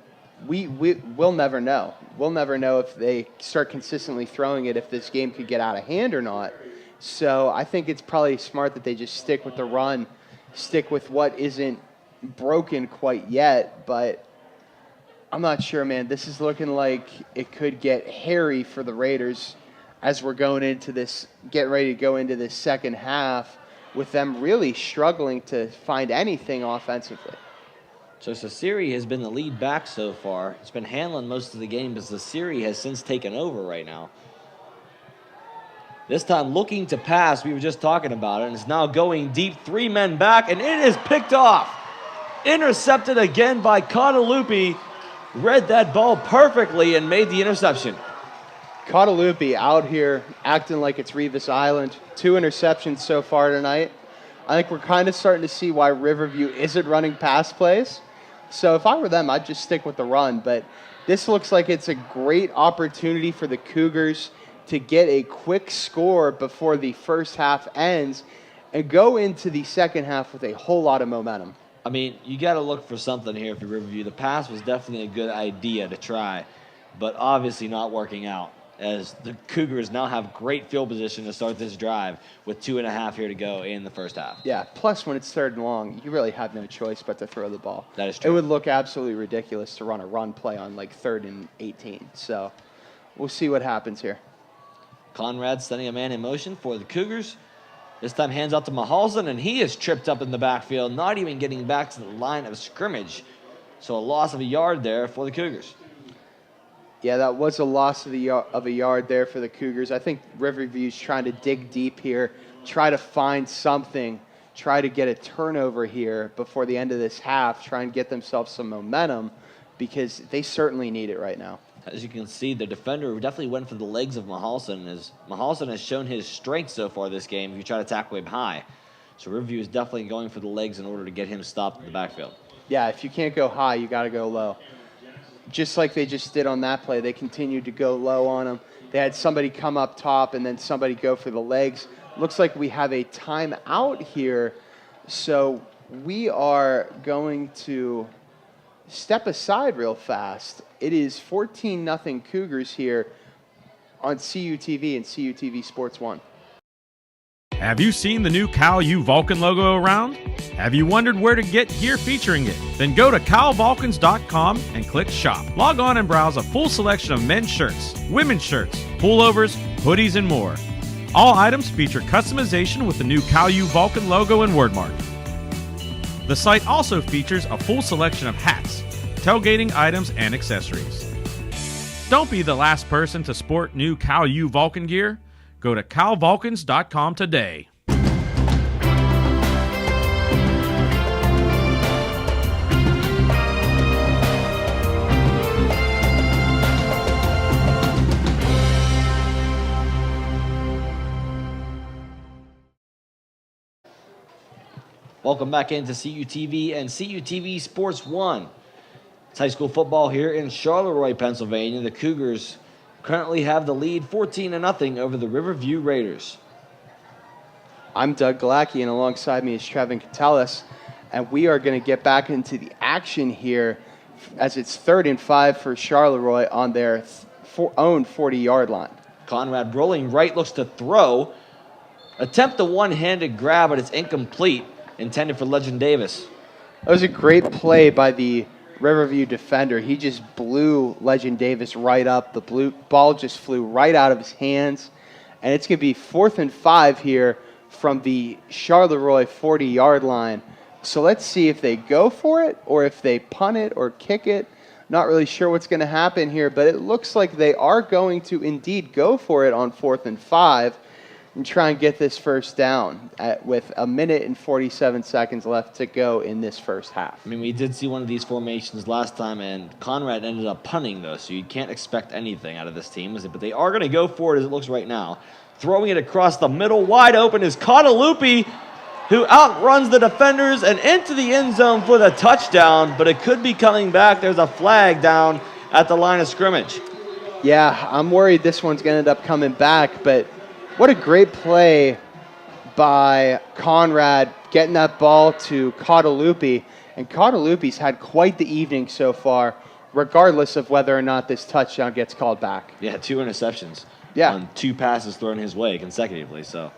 we'll never know. We'll never know if they start consistently throwing it, if this game could get out of hand or not. So I think it's probably smart that they just stick with the run, stick with what isn't broken quite yet, but I'm not sure, man. This is looking like it could get hairy for the Raiders as we're going into this, getting ready to go into this second half with them really struggling to find anything offensively. So Sasiri has been the lead back so far. He's been handling most of the game, but Sasiri has since taken over right now. This time looking to pass, we were just talking about it, and it's now going deep, 3 men back, and it is picked off. Intercepted again by Catalupi. Read that ball perfectly and made the interception. Catalupi out here acting like it's Revis Island. 2 interceptions so far tonight. I think we're kind of starting to see why Riverview isn't running pass plays. So if I were them, I'd just stick with the run. But this looks like it's a great opportunity for the Cougars to get a quick score before the first half ends and go into the second half with a whole lot of momentum. I mean, you got to look for something here for Riverview. The pass was definitely a good idea to try, but obviously not working out, as the Cougars now have great field position to start this drive with 2.5 here to go in the first half. Yeah, plus when it's 3rd and long, you really have no choice but to throw the ball. That is true. It would look absolutely ridiculous to run a run play on like 3rd and 18. So we'll see what happens here. Conrad sending a man in motion for the Cougars. This time hands out to Mahalson, and he is tripped up in the backfield, not even getting back to the line of scrimmage. So a loss of a yard there for the Cougars. Yeah, that was a loss of a yard there for the Cougars. I think Riverview's trying to dig deep here, try to find something, try to get a turnover here before the end of this half, try and get themselves some momentum because they certainly need it right now. As you can see, the defender definitely went for the legs of Mahalson, as Mahalson has shown his strength so far this game if you try to tackle him high. So Riverview is definitely going for the legs in order to get him stopped in the backfield. Yeah, if you can't go high, you got to go low. Just like they just did on that play, they continued to go low on him. They had somebody come up top and then somebody go for the legs. Looks like we have a timeout here, so we are going to step aside real fast. It is 14-0 Cougars here on CUTV and CUTV Sports 1. Have you seen the new Cal U Vulcan logo around? Have you wondered where to get gear featuring it? Then go to calvulcans.com and click shop. Log on and browse a full selection of men's shirts, women's shirts, pullovers, hoodies, and more. All items feature customization with the new Cal U Vulcan logo and wordmark. The site also features a full selection of hats, tailgating items, and accessories. Don't be the last person to sport new Cal U Vulcan gear. Go to calvulcans.com today. Welcome back into CUTV and CUTV Sports 1. It's high school football here in Charleroi, Pennsylvania. The Cougars currently have the lead 14-0 over the Riverview Raiders. I'm Doug Galacki, and alongside me is Trevin Catellus, and we are going to get back into the action here as it's 3rd and 5 for Charleroi on their own 40-yard line. Conrad rolling right, looks to throw. Attempt a one-handed grab, but it's incomplete, intended for Legend Davis. That was a great play by the Riverview defender. He just blew Legend Davis right up. The ball just flew right out of his hands. And it's going to be 4th and 5 here from the Charleroi 40-yard line. So let's see if they go for it or if they punt it or kick it. Not really sure what's going to happen here, but it looks like they are going to indeed go for it on 4th and 5 and try and get this first down with 1 minute and 47 seconds left to go in this first half. I mean, we did see one of these formations last time, and Conrad ended up punting, though, so you can't expect anything out of this team. But they are going to go for it as it looks right now. Throwing it across the middle, wide open is Catalupi, who outruns the defenders and into the end zone for the touchdown, but it could be coming back. There's a flag down at the line of scrimmage. Yeah, I'm worried this one's going to end up coming back, but what a great play by Conrad getting that ball to Catalupi. And Catalupi's had quite the evening so far, regardless of whether or not this touchdown gets called back. Yeah, 2 interceptions. Yeah. On 2 passes thrown his way consecutively, so.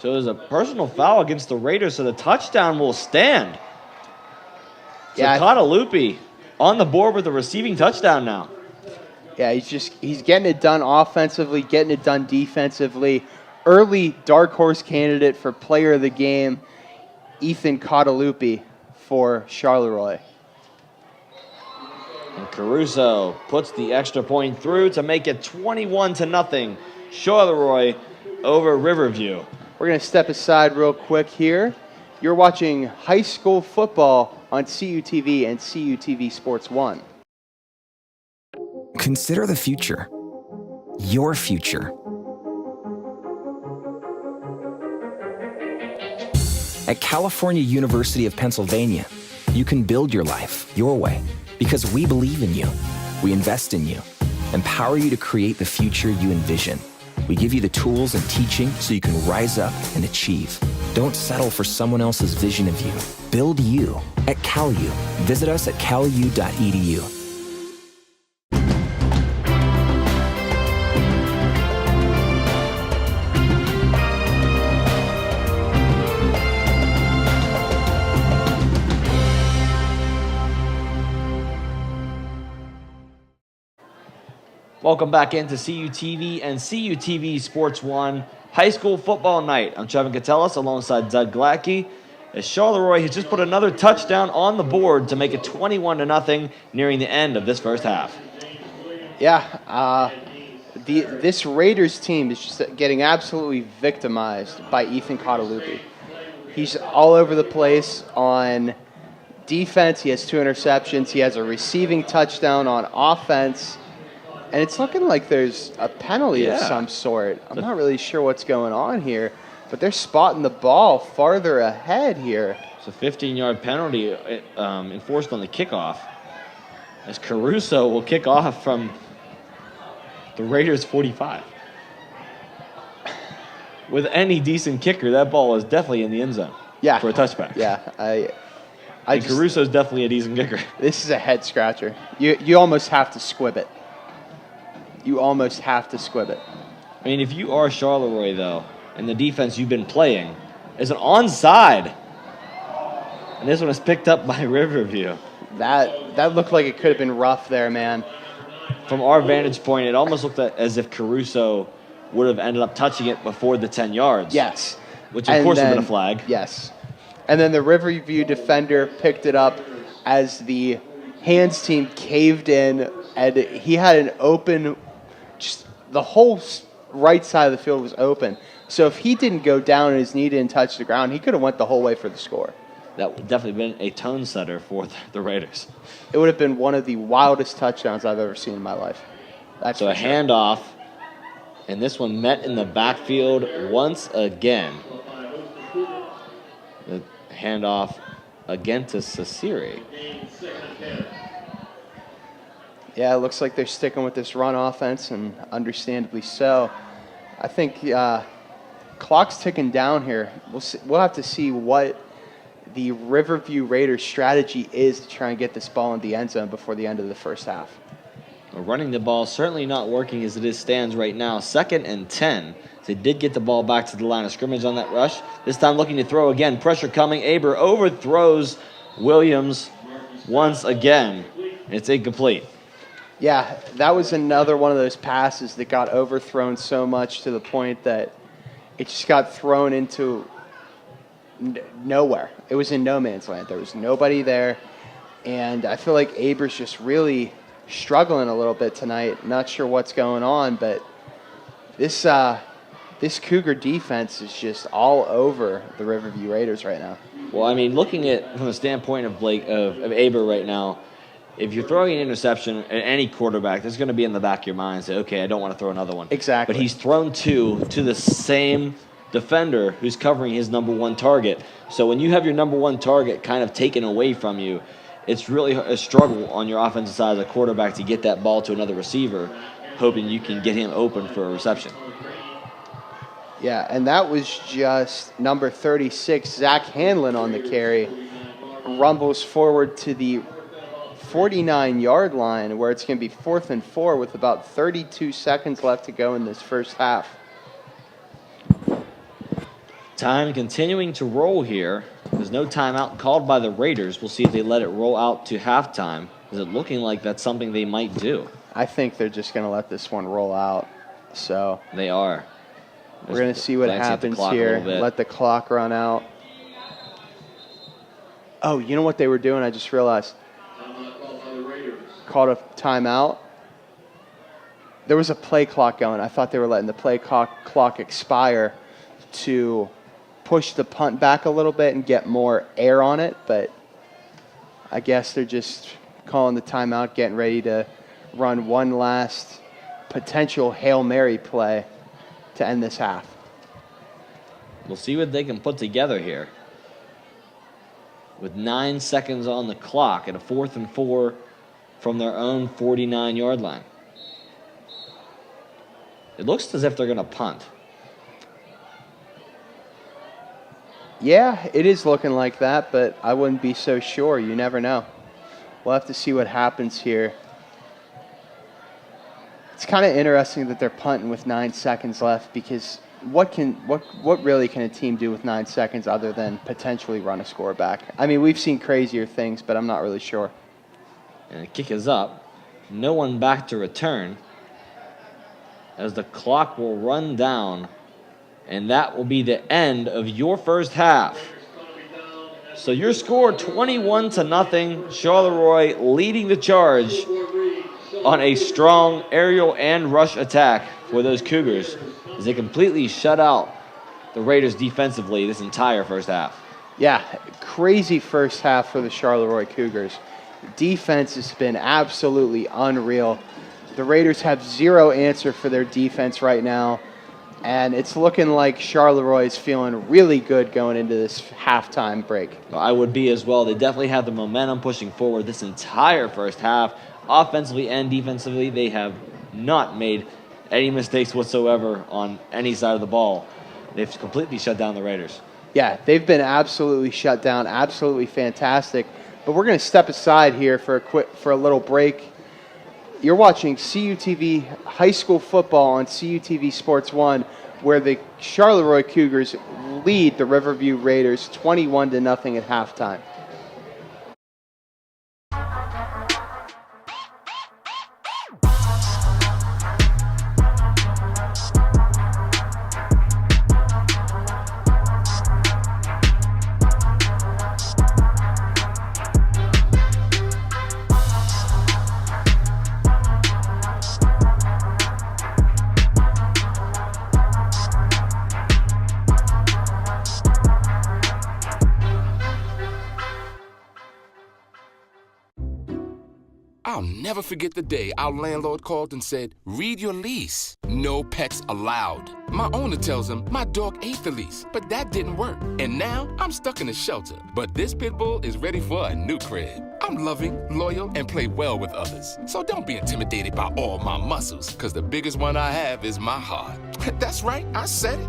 So there's a personal foul against the Raiders, so the touchdown will stand. So Catalupi on the board with a receiving touchdown now. Yeah, he's getting it done offensively, getting it done defensively. Early dark horse candidate for player of the game, Ethan Catalupi for Charleroi. And Caruso puts the extra point through to make it 21-0. Charleroi over Riverview. We're going to step aside real quick here. You're watching high school football on CUTV and CUTV Sports 1. Consider the future. Your future. At California University of Pennsylvania, you can build your life your way because we believe in you. We invest in you, empower you to create the future you envision. We give you the tools and teaching so you can rise up and achieve. Don't settle for someone else's vision of you. Build you at CalU. Visit us at calu.edu. Welcome back into CUTV and CUTV Sports 1 High School Football Night. I'm Trevin Catellis alongside Doug Gladkey. As Charleroi has just put another touchdown on the board to make it 21-0 nearing the end of this first half. Yeah, this Raiders team is just getting absolutely victimized by Ethan Catalupi. He's all over the place on defense. He has 2 interceptions. He has a receiving touchdown on offense. And it's looking like there's a penalty of some sort. I'm not really sure what's going on here, but they're spotting the ball farther ahead here. It's a 15-yard penalty enforced on the kickoff, as Caruso will kick off from the Raiders' 45. With any decent kicker, that ball is definitely in the end zone for a touchback. Yeah, Caruso's definitely a decent kicker. This is a head scratcher. You almost have to squib it. You almost have to squib it. I mean, if you are Charleroi, though, and the defense you've been playing is an onside, and this one is picked up by Riverview. That looked like it could have been rough there, man. From our vantage point, it almost looked as if Caruso would have ended up touching it before the 10 yards. Yes. Which, of course, would have been a flag. Yes. And then the Riverview defender picked it up as the hands team caved in, and he had an open... Just the whole right side of the field was open. So if he didn't go down and his knee didn't touch the ground, he could have went the whole way for the score. That would definitely been a tone setter for the Raiders. It would have been one of the wildest touchdowns I've ever seen in my life. So a handoff, and this one met in the backfield once again. The handoff again to Sasiri. Yeah, it looks like they're sticking with this run offense, and understandably so. I think clock's ticking down here. We'll have to see what the Riverview Raiders' strategy is to try and get this ball in the end zone before the end of the first half. Well, running the ball certainly not working as it stands right now. 2nd and 10. They did get the ball back to the line of scrimmage on that rush. This time looking to throw again. Pressure coming. Aber overthrows Williams once again. It's incomplete. Yeah, that was another one of those passes that got overthrown so much to the point that it just got thrown into nowhere. It was in no man's land. There was nobody there. And I feel like Aber's just really struggling a little bit tonight. Not sure what's going on, but this Cougar defense is just all over the Riverview Raiders right now. Well, I mean, looking at from the standpoint of Aber right now, if you're throwing an interception at any quarterback, there's going to be in the back of your mind, say, okay, I don't want to throw another one. Exactly. But he's thrown 2 to the same defender who's covering his number 1 target. So when you have your number 1 target kind of taken away from you, it's really a struggle on your offensive side as a quarterback to get that ball to another receiver, hoping you can get him open for a reception. Yeah, and that was just number 36, Zach Hanlon on the carry. Rumbles forward to the 49-yard line, where it's going to be 4th and 4 with about 32 seconds left to go in this first half. Time continuing to roll here. There's no timeout called by the Raiders. We'll see if they let it roll out to halftime. Is it looking like that's something they might do? I think they're just going to let this one roll out. So they are. We're going to see what happens here. Let the clock run out. Oh, you know what they were doing? I just realized. Called a timeout. There was a play clock going. I thought they were letting the play clock expire to push the punt back a little bit and get more air on it, but I guess they're just calling the timeout, getting ready to run one last potential Hail Mary play to end this half. We'll see what they can put together here. With 9 seconds on the clock and a 4th and 4 from their own 49-yard line. It looks as if they're going to punt. Yeah, it is looking like that, but I wouldn't be so sure. You never know. We'll have to see what happens here. It's kind of interesting that they're punting with 9 seconds left, because what really can a team do with 9 seconds other than potentially run a score back? I mean, we've seen crazier things, but I'm not really sure. And the kick is up. No one back to return, as the clock will run down. And that will be the end of your first half. So your score 21-0. Charleroi leading the charge on a strong aerial and rush attack for those Cougars, as they completely shut out the Raiders defensively this entire first half. Yeah, crazy first half for the Charleroi Cougars. Defense has been absolutely unreal. The Raiders have zero answer for their defense right now. And it's looking like Charleroi is feeling really good going into this halftime break. I would be as well. They definitely have the momentum pushing forward this entire first half. Offensively and defensively, they have not made any mistakes whatsoever on any side of the ball. They've completely shut down the Raiders. Yeah, they've been absolutely shut down, absolutely fantastic. But we're going to step aside here for a little break. You're watching CUTV high school football on CUTV Sports 1, where the Charleroi Cougars lead the Riverview Raiders 21-0 at halftime. I'll never forget the day our landlord called and said, "Read your lease. No pets allowed." My owner tells him my dog ate the lease, but that didn't work. And now I'm stuck in a shelter. But this pit bull is ready for a new crib. I'm loving, loyal, and play well with others. So don't be intimidated by all my muscles, because the biggest one I have is my heart. That's right, I said it.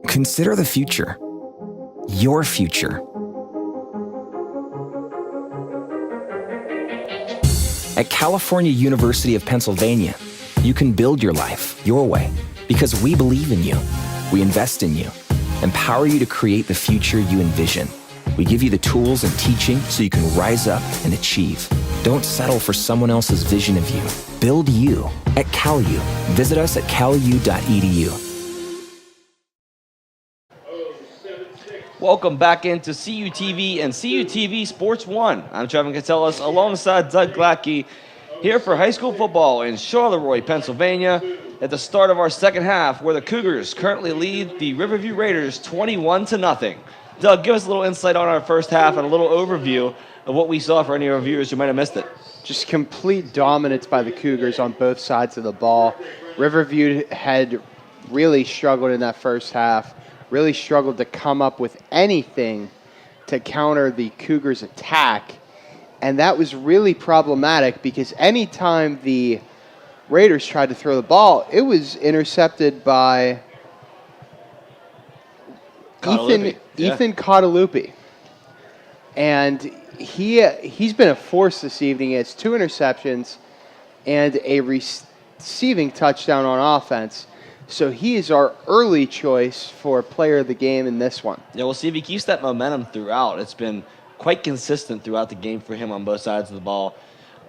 Consider the future. Your future. At California University of Pennsylvania, you can build your life your way because we believe in you. We invest in you, empower you to create the future you envision. We give you the tools and teaching so you can rise up and achieve. Don't settle for someone else's vision of you. Build you at CalU. Visit us at calu.edu. Welcome back into CUTV and CUTV Sports 1. I'm Trevin Catellus alongside Doug Gladkey here for high school football in Charleroi, Pennsylvania at the start of our second half, where the Cougars currently lead the Riverview Raiders 21-0. Doug, give us a little insight on our first half and a little overview of what we saw for any of our viewers who might have missed it. just complete dominance by the Cougars on both sides of the ball. Riverview had really struggled in that first half, really struggled to come up with anything to counter the Cougars' attack. And that was really problematic because anytime the Raiders tried to throw the ball, it was intercepted by Ethan Cottalupi. And he's been a force this evening. He has 2 interceptions and a receiving touchdown on offense. So he is our early choice for player of the game in this one. Yeah, we'll see if he keeps that momentum throughout. It's been quite consistent throughout the game for him on both sides of the ball.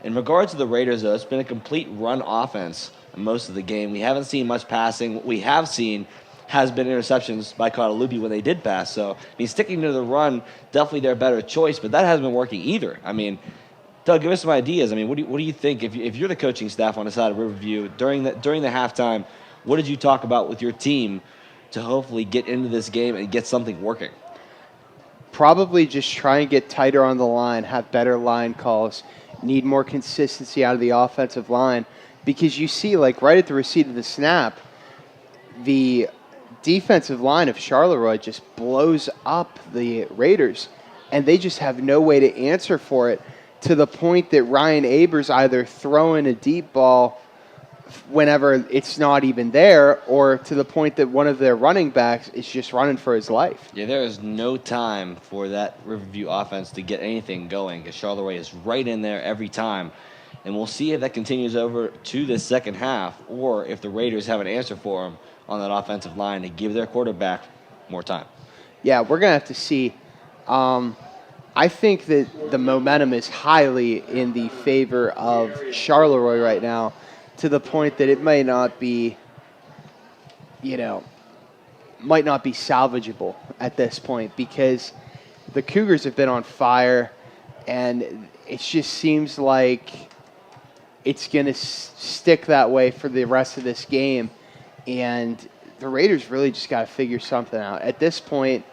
In regards to the Raiders, though, it's been a complete run offense most of the game. We haven't seen much passing. What we have seen has been interceptions by Cottalupi when they did pass. So, I mean, sticking to the run, definitely their better choice, but that hasn't been working either. I mean, Doug, give us some ideas. I mean, what do you think if you're the coaching staff on the side of Riverview during the halftime? What did you talk about with your team to hopefully get into this game and get something working? Probably just try and get tighter on the line, have better line calls, need more consistency out of the offensive line. Because you see, like, right at the receipt of the snap, the defensive line of Charleroi just blows up the Raiders, and they just have no way to answer for it, to the point that Ryan Abers either throwing a deep ball whenever it's not even there, or to the point that one of their running backs is just running for his life. Yeah, there is no time for that Riverview offense to get anything going, because Charleroi is right in there every time. And we'll see if that continues over to the second half, or if the Raiders have an answer for them on that offensive line to give their quarterback more time. Yeah, we're going to have to see. I think that the momentum is highly in the favor of Charleroi right now, to the point that it may not be, might not be salvageable at this point, because the Cougars have been on fire, and it just seems like it's going to stick that way for the rest of this game. And the Raiders really just got to figure something out. At this point,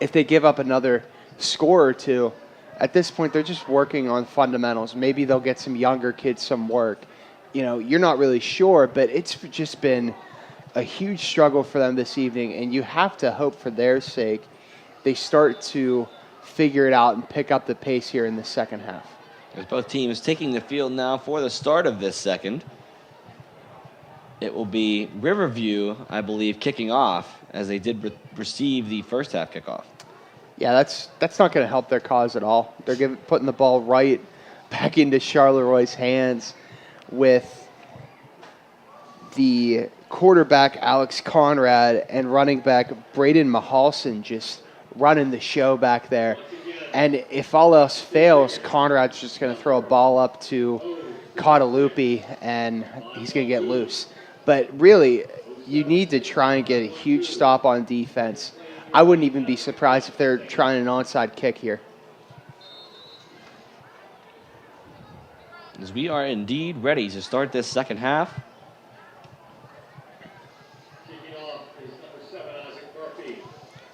if they give up another score or two, at this point they're just working on fundamentals. Maybe they'll get some younger kids some work. You're not really sure, but it's just been a huge struggle for them this evening, and you have to hope for their sake they start to figure it out and pick up the pace here in the second half. As both teams taking the field now for the start of this second. It will be Riverview, I believe, kicking off, as they did receive the first half kickoff. Yeah, that's not going to help their cause at all. They're putting the ball right back into Charleroi's hands, with the quarterback Alex Conrad and running back Braden Mahalson just running the show back there. And if all else fails, Conrad's just going to throw a ball up to Cottalupi, and he's going to get loose. But really, you need to try and get a huge stop on defense. I wouldn't even be surprised if they're trying an onside kick here. As we are indeed ready to start this second half.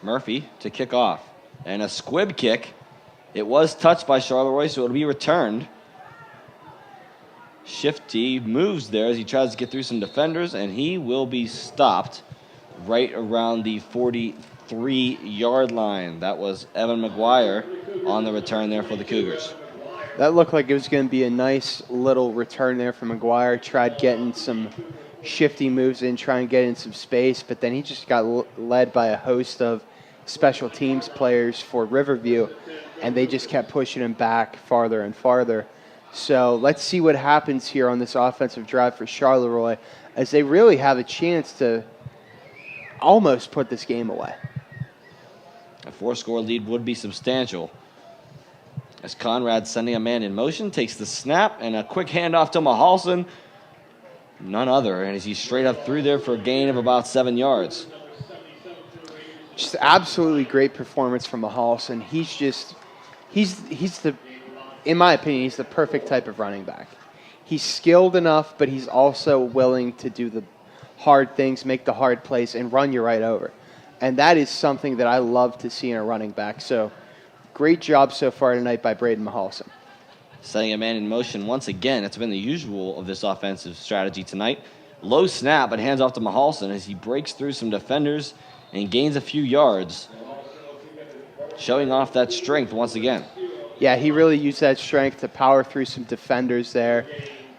Murphy to kick off. And a squib kick. It was touched by Charleroi, so it'll be returned. Shifty moves there as he tries to get through some defenders, and he will be stopped right around the 43-yard line. That was Evan McGuire on the return there for the Cougars. That looked like it was going to be a nice little return there for McGuire. Tried getting some shifty moves in, trying to get in some space, but then he just got led by a host of special teams players for Riverview, and they just kept pushing him back farther and farther. So let's see what happens here on this offensive drive for Charleroi, as they really have a chance to almost put this game away. A 4-score lead would be substantial. As Conrad, sending a man in motion, takes the snap, and a quick handoff to Mahalson. None other, and as he's straight up through there for a gain of about 7 yards. Just absolutely great performance from Mahalson. He's the, in my opinion, he's the perfect type of running back. He's skilled enough, but he's also willing to do the hard things, make the hard plays, and run you right over. And that is something that I love to see in a running back. So great job so far tonight by Braden Mahalson. Setting a man in motion once again. That's been the usual of this offensive strategy tonight. Low snap, but hands off to Mahalson as he breaks through some defenders and gains a few yards, showing off that strength once again. Yeah, he really used that strength to power through some defenders there,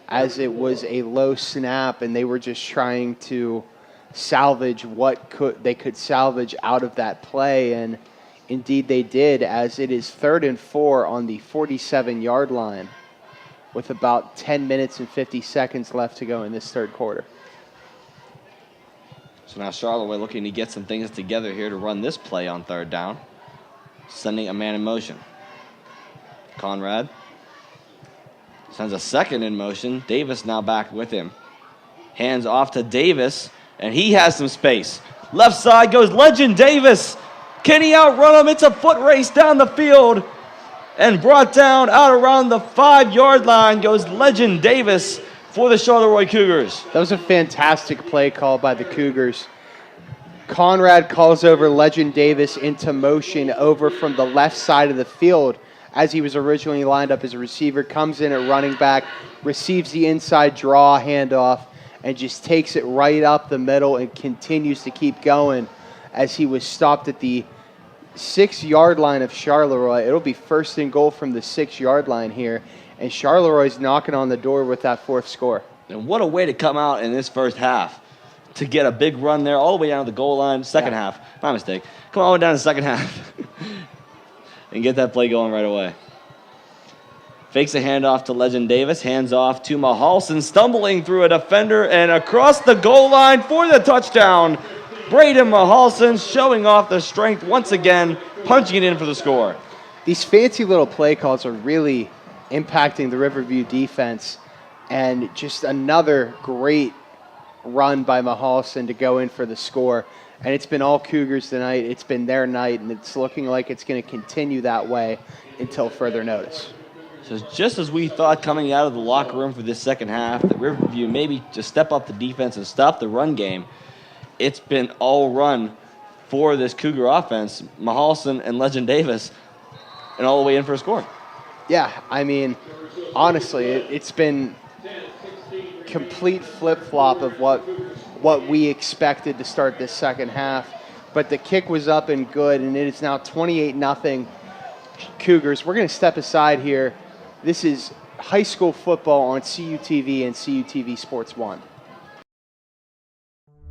as it was a low snap and they were just trying to salvage what they could salvage out of that play, and indeed they did, as it is 3rd and 4 on the 47-yard line with about 10 minutes and 50 seconds left to go in this third quarter. So now Charleroi looking to get some things together here to run this play on 3rd down, sending a man in motion. Conrad sends a second in motion. Davis now back with him. Hands off to Davis, and he has some space. Left side goes Legend Davis. Can he outrun him? It's a foot race down the field. And brought down out around the 5-yard line goes Legend Davis for the Charleroi Cougars. That was a fantastic play call by the Cougars. Conrad calls over Legend Davis into motion over from the left side of the field as he was originally lined up as a receiver, comes in at running back, receives the inside draw handoff, and just takes it right up the middle and continues to keep going as he was stopped at the 6-yard line of Charleroi. It'll be 1st and goal from the 6-yard line here, and Charleroi's knocking on the door with that 4th score. And what a way to come out in this first half, to get a big run there all the way down to the goal line. Second half, my mistake. Come on down to the second half and get that play going right away. Fakes a handoff to Legend Davis, hands off to Mahalson, stumbling through a defender and across the goal line for the touchdown. Braden Mahalson showing off the strength once again, punching it in for the score. These fancy little play calls are really impacting the Riverview defense, and just another great run by Mahalson to go in for the score. And it's been all Cougars tonight. It's been their night, and it's looking like it's going to continue that way until further notice. So just as we thought coming out of the locker room for this second half, that Riverview maybe just step up the defense and stop the run game, it's been all run for this Cougar offense. Mahalson and Legend Davis, and all the way in for a score. Yeah, I mean, honestly, it's been complete flip-flop of what we expected to start this second half. But the kick was up and good, and it is now 28-0 Cougars. We're going to step aside here. This is high school football on CUTV and CUTV Sports 1.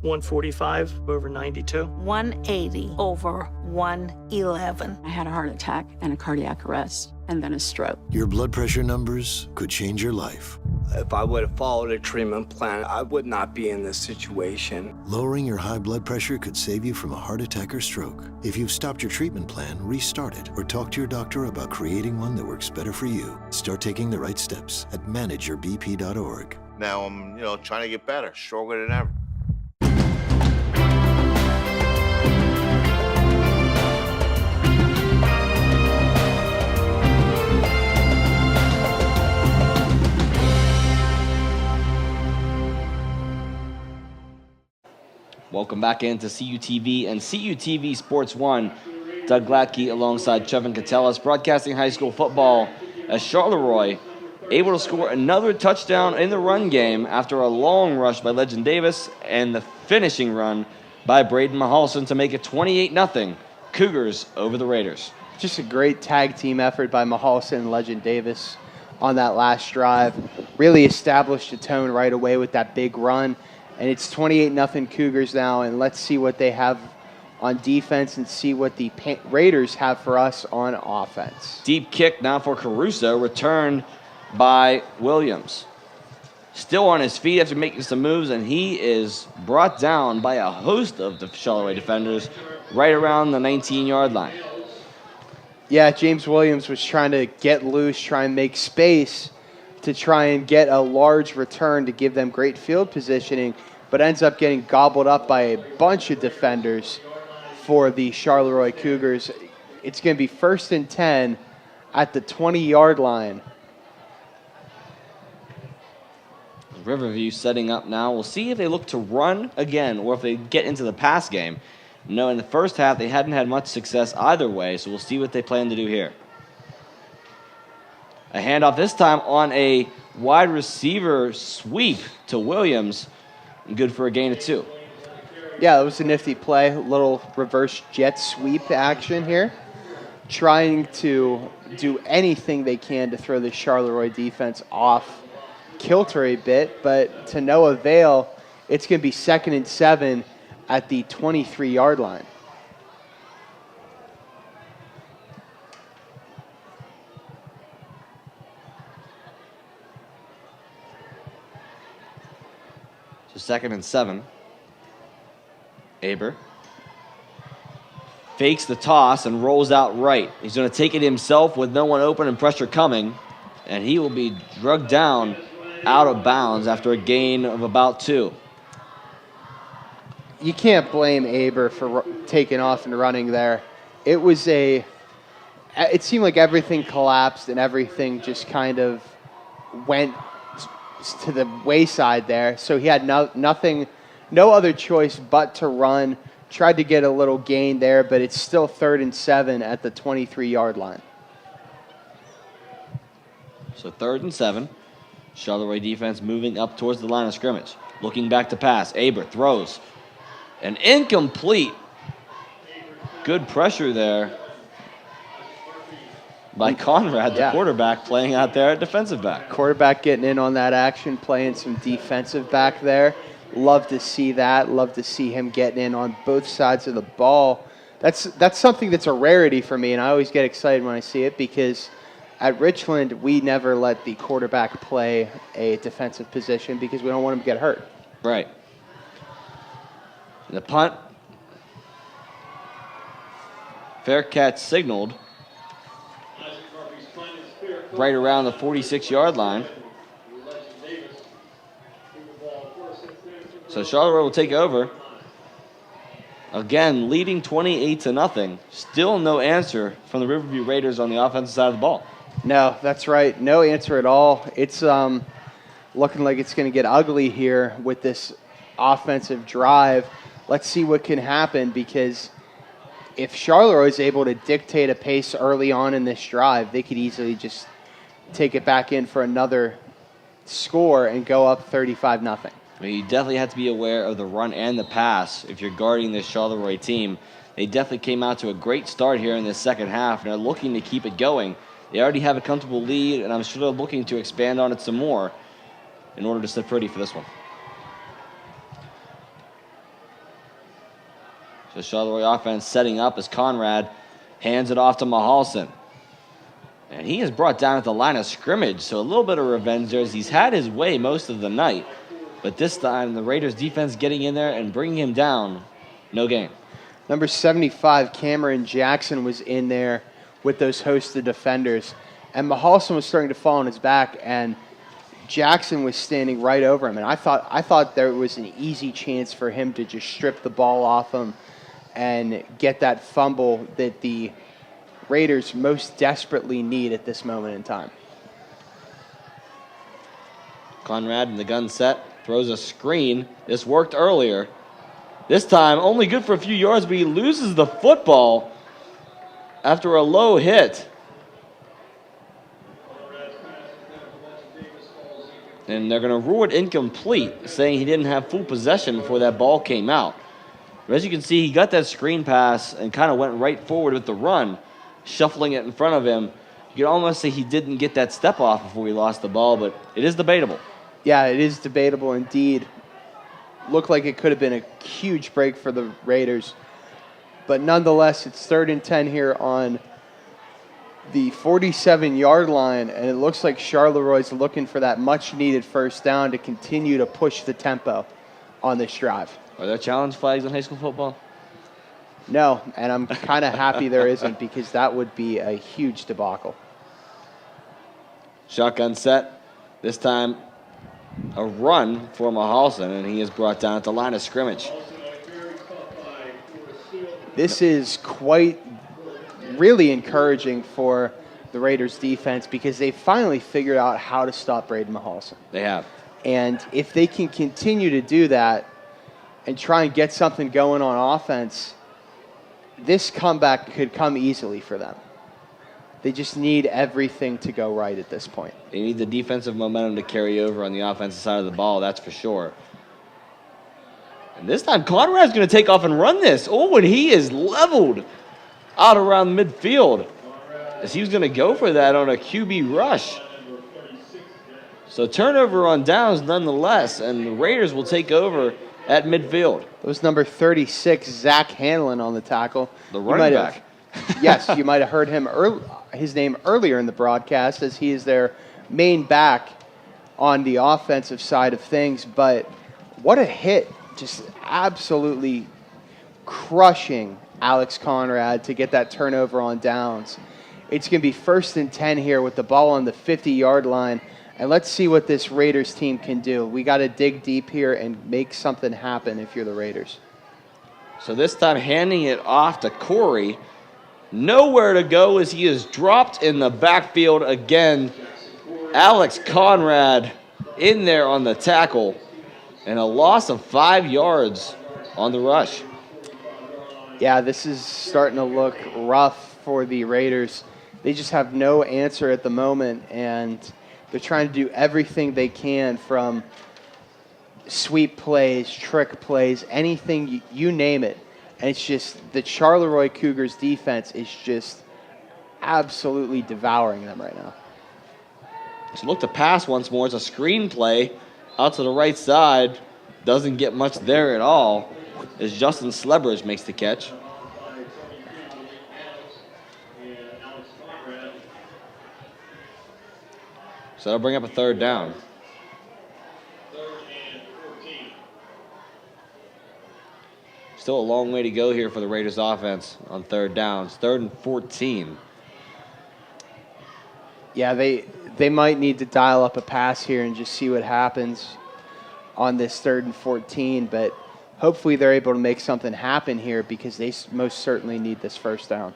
145 over 92. 180 over 111. I had a heart attack and a cardiac arrest and then a stroke. Your blood pressure numbers could change your life. If I would have followed a treatment plan, I would not be in this situation. Lowering your high blood pressure could save you from a heart attack or stroke. If you've stopped your treatment plan, restart it or talk to your doctor about creating one that works better for you. Start taking the right steps at manageyourbp.org. Now I'm, trying to get better, stronger than ever. Welcome back into CUTV and CUTV Sports 1. Doug Glatke alongside Trevin Catellis, broadcasting high school football as Charleroi able to score another touchdown in the run game after a long rush by Legend Davis and the finishing run by Braden Mahalson to make it 28-0 Cougars over the Raiders. Just a great tag team effort by Mahalson and Legend Davis on that last drive. Really established a tone right away with that big run. And it's 28-0 Cougars now, and let's see what they have on defense and see what the Raiders have for us on offense. Deep kick now for Caruso, returned by Williams. Still on his feet after making some moves, and he is brought down by a host of the Charleroi defenders right around the 19-yard line. Yeah, James Williams was trying to get loose, try and make space to try and get a large return to give them great field positioning, but ends up getting gobbled up by a bunch of defenders for the Charleroi Cougars. It's going to be 1st and 10 at the 20-yard line. Riverview setting up now. We'll see if they look to run again or if they get into the pass game. No, in the first half, they hadn't had much success either way, so we'll see what they plan to do here. A handoff this time on a wide receiver sweep to Williams. Good for a gain of 2. Yeah, it was a nifty play. A little reverse jet sweep action here. Trying to do anything they can to throw the Charleroi defense off kilter a bit, but to no avail. It's going to be 2nd and 7 at the 23-yard line. So 2nd and 7. Aber fakes the toss and rolls out right. He's going to take it himself with no one open and pressure coming, and he will be drugged down out of bounds after a gain of about 2. You can't blame Aber for taking off and running there. It seemed like everything collapsed and everything just kind of went to the wayside there. So he had no other choice but to run. Tried to get a little gain there, but it's still 3rd and 7 at the 23-yard line. So 3rd and 7. Charleroi defense moving up towards the line of scrimmage. Looking back to pass. Aber throws. An incomplete. Good pressure there by Conrad, the quarterback, playing out there at defensive back. Quarterback getting in on that action, playing some defensive back there. Love to see that. Love to see him getting in on both sides of the ball. That's something that's a rarity for me, and I always get excited when I see it because at Richland, we never let the quarterback play a defensive position because we don't want him to get hurt. Right. The punt. Fair catch signaled right around the 46-yard line. So Charleroi will take over. Again, leading 28-0. Still no answer from the Riverview Raiders on the offensive side of the ball. No, that's right. No answer at all. It's looking like it's going to get ugly here with this offensive drive. Let's see what can happen because if Charleroi is able to dictate a pace early on in this drive, they could easily just take it back in for another score and go up 35-0. You definitely have to be aware of the run and the pass if you're guarding this Charleroi team. They definitely came out to a great start here in this second half, and they're looking to keep it going. They already have a comfortable lead, and I'm sure they're looking to expand on it some more in order to sit pretty for this one. So Charleroi offense setting up as Conrad hands it off to Mahalson. And he is brought down at the line of scrimmage, so a little bit of revenge there as he's had his way most of the night. But this time, the Raiders defense getting in there and bringing him down. No gain. Number 75, Cameron Jackson, was in there with those hosted defenders. And Mahalson was starting to fall on his back, and Jackson was standing right over him. And I thought there was an easy chance for him to just strip the ball off him and get that fumble that the Raiders most desperately need at this moment in time. Conrad in the gun set. Throws a screen. This worked earlier. This time, only good for a few yards, but he loses the football after a low hit. And they're going to rule it incomplete, saying he didn't have full possession before that ball came out. But as you can see, he got that screen pass and kind of went right forward with the run, shuffling it in front of him. You could almost say he didn't get that step off before he lost the ball, but it is debatable. Yeah, it is debatable indeed. Looked like it could have been a huge break for the Raiders. But nonetheless, it's 3rd and 10 here on the 47-yard line, and it looks like Charleroi's looking for that much-needed first down to continue to push the tempo on this drive. Are there challenge flags in high school football? No, and I'm kind of happy there isn't because that would be a huge debacle. Shotgun set. This time, a run for Mahalson, and he is brought down at the line of scrimmage. This is really encouraging for the Raiders defense because they finally figured out how to stop Braden Mahalson. They have. And if they can continue to do that and try and get something going on offense, this comeback could come easily for them. They just need everything to go right at this point. They need the defensive momentum to carry over on the offensive side of the ball, that's for sure. And this time, Conrad's going to take off and run this. Oh, and he is leveled out around midfield as he was going to go for that on a QB rush. So turnover on downs nonetheless, and the Raiders will take over at midfield. It was number 36, Zach Hanlon, on the tackle. The running back. Yes, you might have heard his name earlier in the broadcast, as he is their main back on the offensive side of things. But what a hit. Just absolutely crushing Alex Conrad to get that turnover on downs. It's going to be 1st and 10 here with the ball on the 50-yard line. And let's see what this Raiders team can do. We got to dig deep here and make something happen if you're the Raiders. So this time handing it off to Corey. Nowhere to go as he is dropped in the backfield again. Alex Conrad in there on the tackle. And a loss of 5 yards on the rush. Yeah, this is starting to look rough for the Raiders. They just have no answer at the moment, and they're trying to do everything they can, from sweep plays, trick plays, anything, you name it. And it's just the Charleroi Cougars defense is just absolutely devouring them right now. So look to pass once more. It's a screen play out to the right side. Doesn't get much there at all as Justin Slebridge makes the catch. So that'll bring up a 3rd down. Still a long way to go here for the Raiders offense on 3rd downs. 3rd and 14. Yeah, they might need to dial up a pass here and just see what happens on this 3rd and 14, but hopefully they're able to make something happen here, because they most certainly need this 1st down.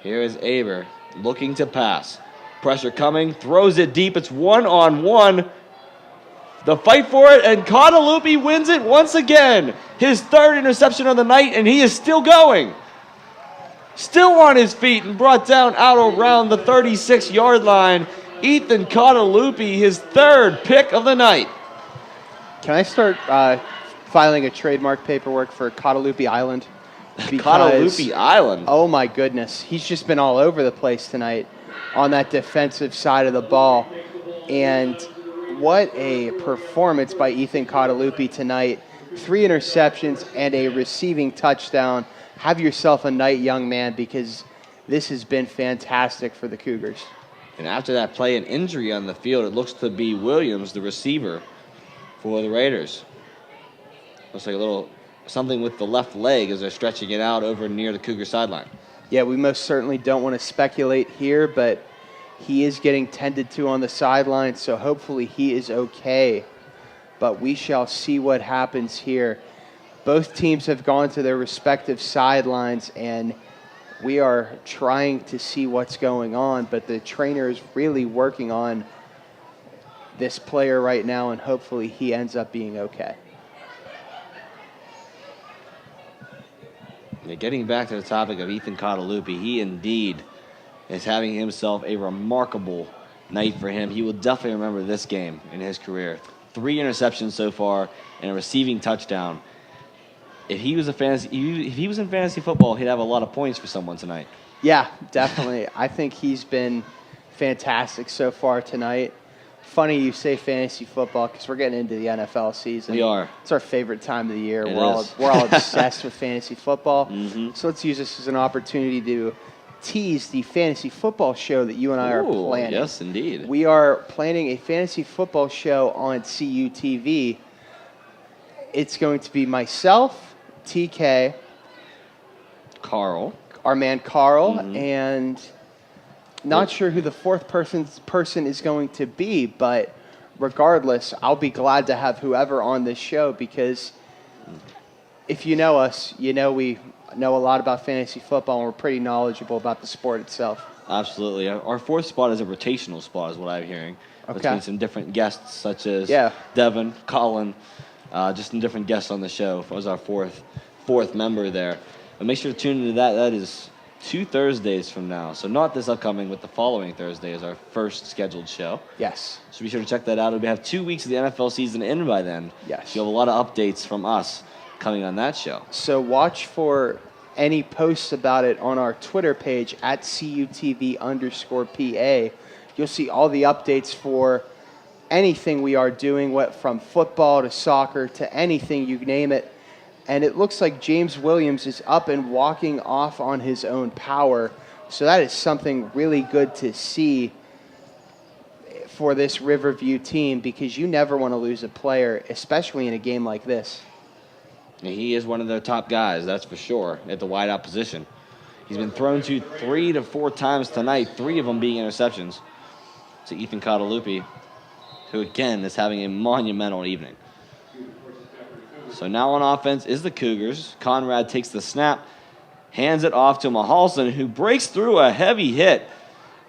Here is Aber looking to pass. Pressure coming, throws it deep. It's 1-on-1. The fight for it, and Catalupi wins it once again. His 3rd interception of the night, and he is still going. Still on his feet and brought down out around the 36-yard line. Ethan Catalupi, his 3rd pick of the night. Can I start filing a trademark paperwork for Catalupi Island? Catalupi Island? Oh, my goodness. He's just been all over the place tonight on that defensive side of the ball. And what a performance by Ethan Catalupi tonight. 3 interceptions and a receiving touchdown. Have yourself a night, young man, because this has been fantastic for the Cougars. And after that play, an injury on the field, it looks to be Williams, the receiver for the Raiders. Looks like a little something with the left leg as they're stretching it out over near the Cougar sideline. Yeah, we most certainly don't want to speculate here, but he is getting tended to on the sideline, so hopefully he is okay. But we shall see what happens here. Both teams have gone to their respective sidelines, and we are trying to see what's going on, but the trainer is really working on this player right now, and hopefully he ends up being okay. Yeah, getting back to the topic of Ethan Catalupi, he indeed is having himself a remarkable night for him. He will definitely remember this game in his career. 3 interceptions so far and a receiving touchdown. If he was in fantasy football, he'd have a lot of points for someone tonight. Yeah, definitely. I think he's been fantastic so far tonight. Funny you say fantasy football, because we're getting into the NFL season. We are. It's our favorite time of the year. It We're all obsessed with fantasy football. Mm-hmm. So let's use this as an opportunity to tease the fantasy football show that you and I are planning. Yes, indeed. We are planning a fantasy football show on CUTV. It's going to be myself, TK, Carl, our man Carl, and not sure who the 4th person is going to be, but regardless, I'll be glad to have whoever on this show, because if you know us, you know we know a lot about fantasy football, and we're pretty knowledgeable about the sport itself. Absolutely. Our 4th spot is a rotational spot, is what I'm hearing. Okay. Between some different guests, such as Devin, Colin, just some different guests on the show. As our fourth member there. But make sure to tune into that. That is 2 Thursdays from now. So not this upcoming, but the following Thursday is our first scheduled show. Yes. So be sure to check that out. We'll have 2 weeks of the NFL season in by then. Yes. So you'll have a lot of updates from us coming on that show. So watch for any posts about it on our Twitter page at CUTV_PA. You'll see all the updates for anything we are doing, from football to soccer to anything, you name it. And it looks like James Williams is up and walking off on his own power. So that is something really good to see for this Riverview team, because you never want to lose a player, especially in a game like this. He is one of their top guys, that's for sure, at the wideout position. He's been thrown to 3 to 4 times tonight, 3 of them being interceptions to Ethan Catalupi, who again is having a monumental evening. So now on offense is the Cougars. Conrad takes the snap, hands it off to Mahalson, who breaks through a heavy hit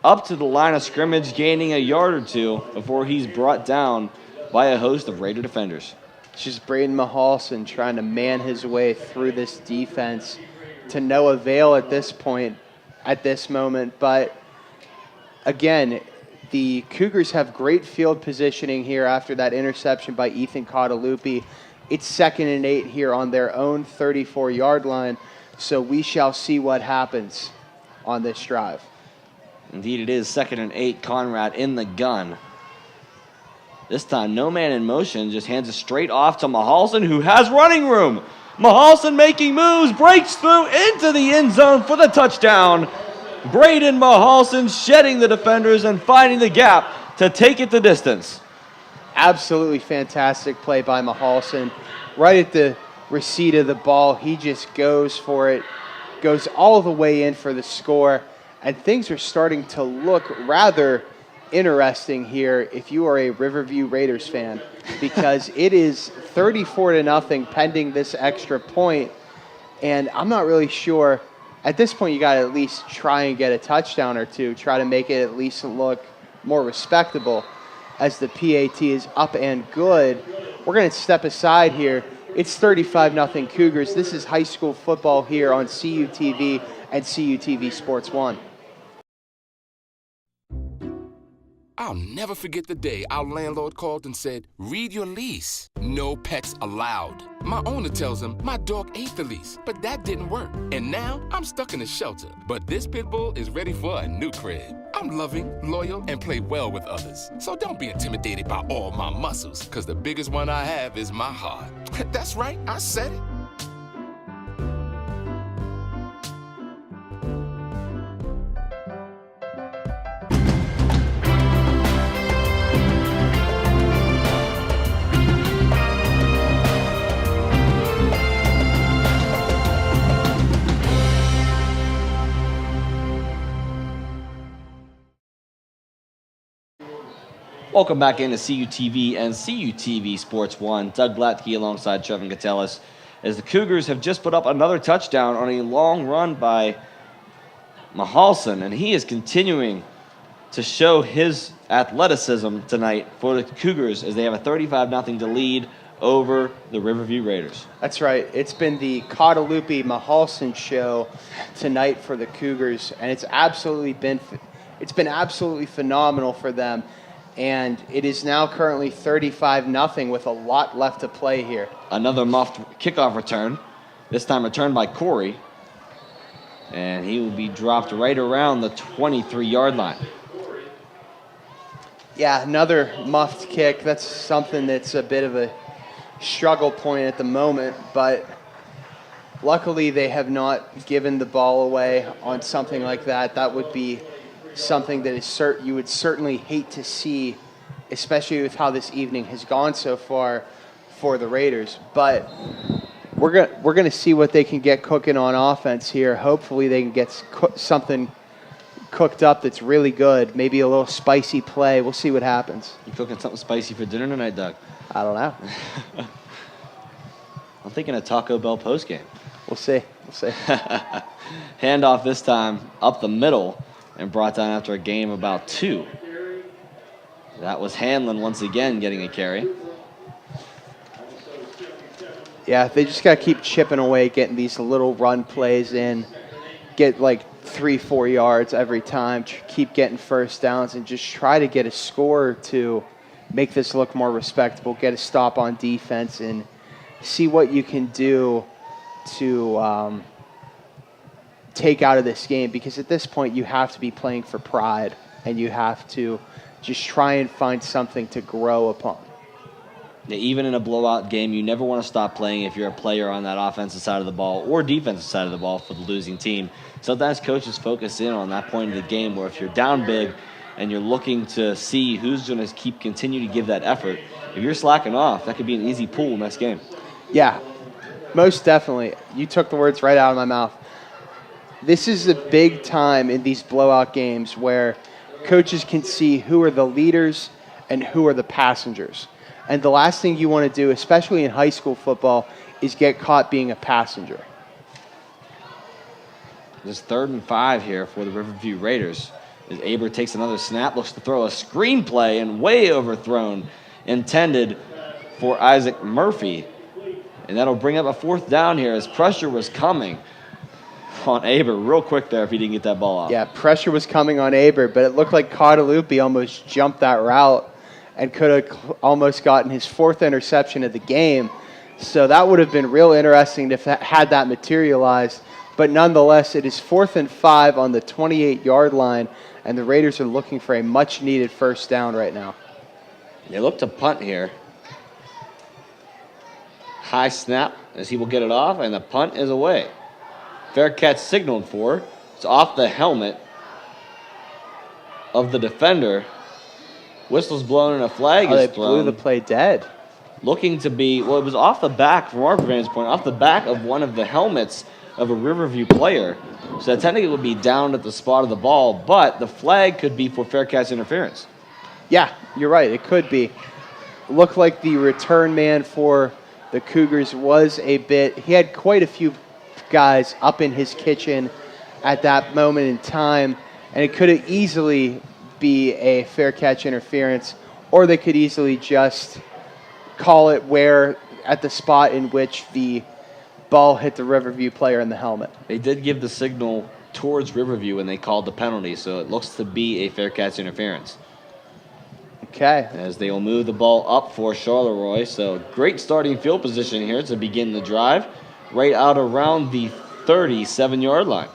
up to the line of scrimmage, gaining a yard or two before he's brought down by a host of Raider defenders. It's just Braden Mahalson trying to man his way through this defense to no avail at this point, at this moment. But again, the Cougars have great field positioning here after that interception by Ethan Catalupi. It's 2nd and 8 here on their own 34-yard line, so we shall see what happens on this drive. Indeed, it is 2nd and 8, Conrad in the gun. This time, no man in motion, just hands it straight off to Mahalson, who has running room. Mahalson making moves, breaks through into the end zone for the touchdown. Braden Mahalson shedding the defenders and finding the gap to take it the distance. Absolutely fantastic play by Mahalson. Right at the receipt of the ball, he just goes for it, goes all the way in for the score, and things are starting to look rather interesting here if you are a Riverview Raiders fan, because it is 34-0 pending this extra point, and I'm not really sure. At this point, you got to at least try and get a touchdown or two, try to make it at least look more respectable as the PAT is up and good. We're going to step aside here. It's 35-0 Cougars. This is high school football here on CUTV and CUTV Sports 1. I'll never forget the day our landlord called and said, read your lease. No pets allowed. My owner tells him my dog ate the lease, but that didn't work. And now I'm stuck in a shelter. But this pit bull is ready for a new crib. I'm loving, loyal, and play well with others. So don't be intimidated by all my muscles, because the biggest one I have is my heart. That's right, I said it. Welcome back into CUTV and CUTV Sports 1. Doug Blatke alongside Trevin Gatellis, as the Cougars have just put up another touchdown on a long run by Mahalson, and he is continuing to show his athleticism tonight for the Cougars as they have a 35-0 lead over the Riverview Raiders. That's right. It's been the Catalupi-Mahalson show tonight for the Cougars, and it's been absolutely phenomenal for them. And it is now currently 35-0 with a lot left to play here. Another muffed kickoff return, this time returned by Corey. And he will be dropped right around the 23-yard line. Yeah, another muffed kick. That's something that's a bit of a struggle point at the moment. But luckily they have not given the ball away on something like that. That would be something that is you would certainly hate to see, especially with how this evening has gone so far for the Raiders. But we're gonna see what they can get cooking on offense here. Hopefully they can get something cooked up that's really good. Maybe a little spicy play. We'll see what happens. You cooking something spicy for dinner tonight, Doug? I don't know. I'm thinking a Taco Bell postgame. We'll see. Handoff this time up the middle, and brought down after a game of about 2. That was Hanlon once again getting a carry. Yeah, they just got to keep chipping away, getting these little run plays in, get like 3-4 yards every time, keep getting first downs, and just try to get a score to make this look more respectable, get a stop on defense, and see what you can do to take out of this game. Because at this point, you have to be playing for pride, and you have to just try and find something to grow upon. Yeah, even in a blowout game, you never want to stop playing if you're a player on that offensive side of the ball or defensive side of the ball for the losing team. Sometimes coaches focus in on that point of the game where if you're down big and you're looking to see who's going to continue to give that effort, if you're slacking off, that could be an easy pull next game. Yeah, most definitely. You took the words right out of my mouth. This is a big time in these blowout games where coaches can see who are the leaders and who are the passengers. And the last thing you want to do, especially in high school football, is get caught being a passenger. This 3rd and 5 here for the Riverview Raiders. As Aber takes another snap, looks to throw a screenplay and way overthrown, intended for Isaac Murphy. And that'll bring up a 4th down here as pressure was coming on Aber real quick there if he didn't get that ball off. Yeah, pressure was coming on Aber, but it looked like Caudalupi almost jumped that route and could have almost gotten his 4th interception of the game. So that would have been real interesting if that had that materialized. But nonetheless, it is 4th and 5 on the 28-yard line, and the Raiders are looking for a much-needed first down right now. They look to punt here. High snap as he will get it off, and the punt is away. Fair catch signaled for. It's off the helmet of the defender. Whistle's blown and a flag is they thrown. blew the play dead. Looking to be, well, it was off the back, from our vantage point, off the back of one of the helmets of a Riverview player. So that technically would be down at the spot of the ball, but the flag could be for fair catch interference. Yeah, you're right. It could be. Looked like the return man for the Cougars was a bit, he had quite a few guys up in his kitchen at that moment in time, and it could have easily be a fair catch interference, or they could easily just call it where at the spot in which the ball hit the Riverview player in the helmet. They did give the signal towards Riverview when they called the penalty, so it looks to be a fair catch interference. Okay. As they will move the ball up for Charleroi, so great starting field position here to begin the drive, right out around the 37-yard line.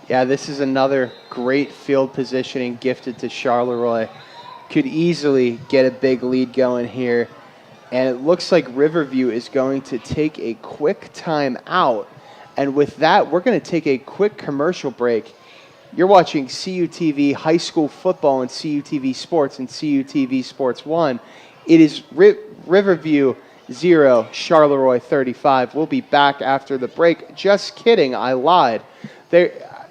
Yeah, this is another great field positioning gifted to Charleroi. Could easily get a big lead going here. And it looks like Riverview is going to take a quick time out. And with that, we're going to take a quick commercial break. You're watching CUTV High School Football and CUTV Sports and CUTV Sports 1. It is Riverview 0, Charleroi 35. We'll be back after the break. Just kidding, I lied.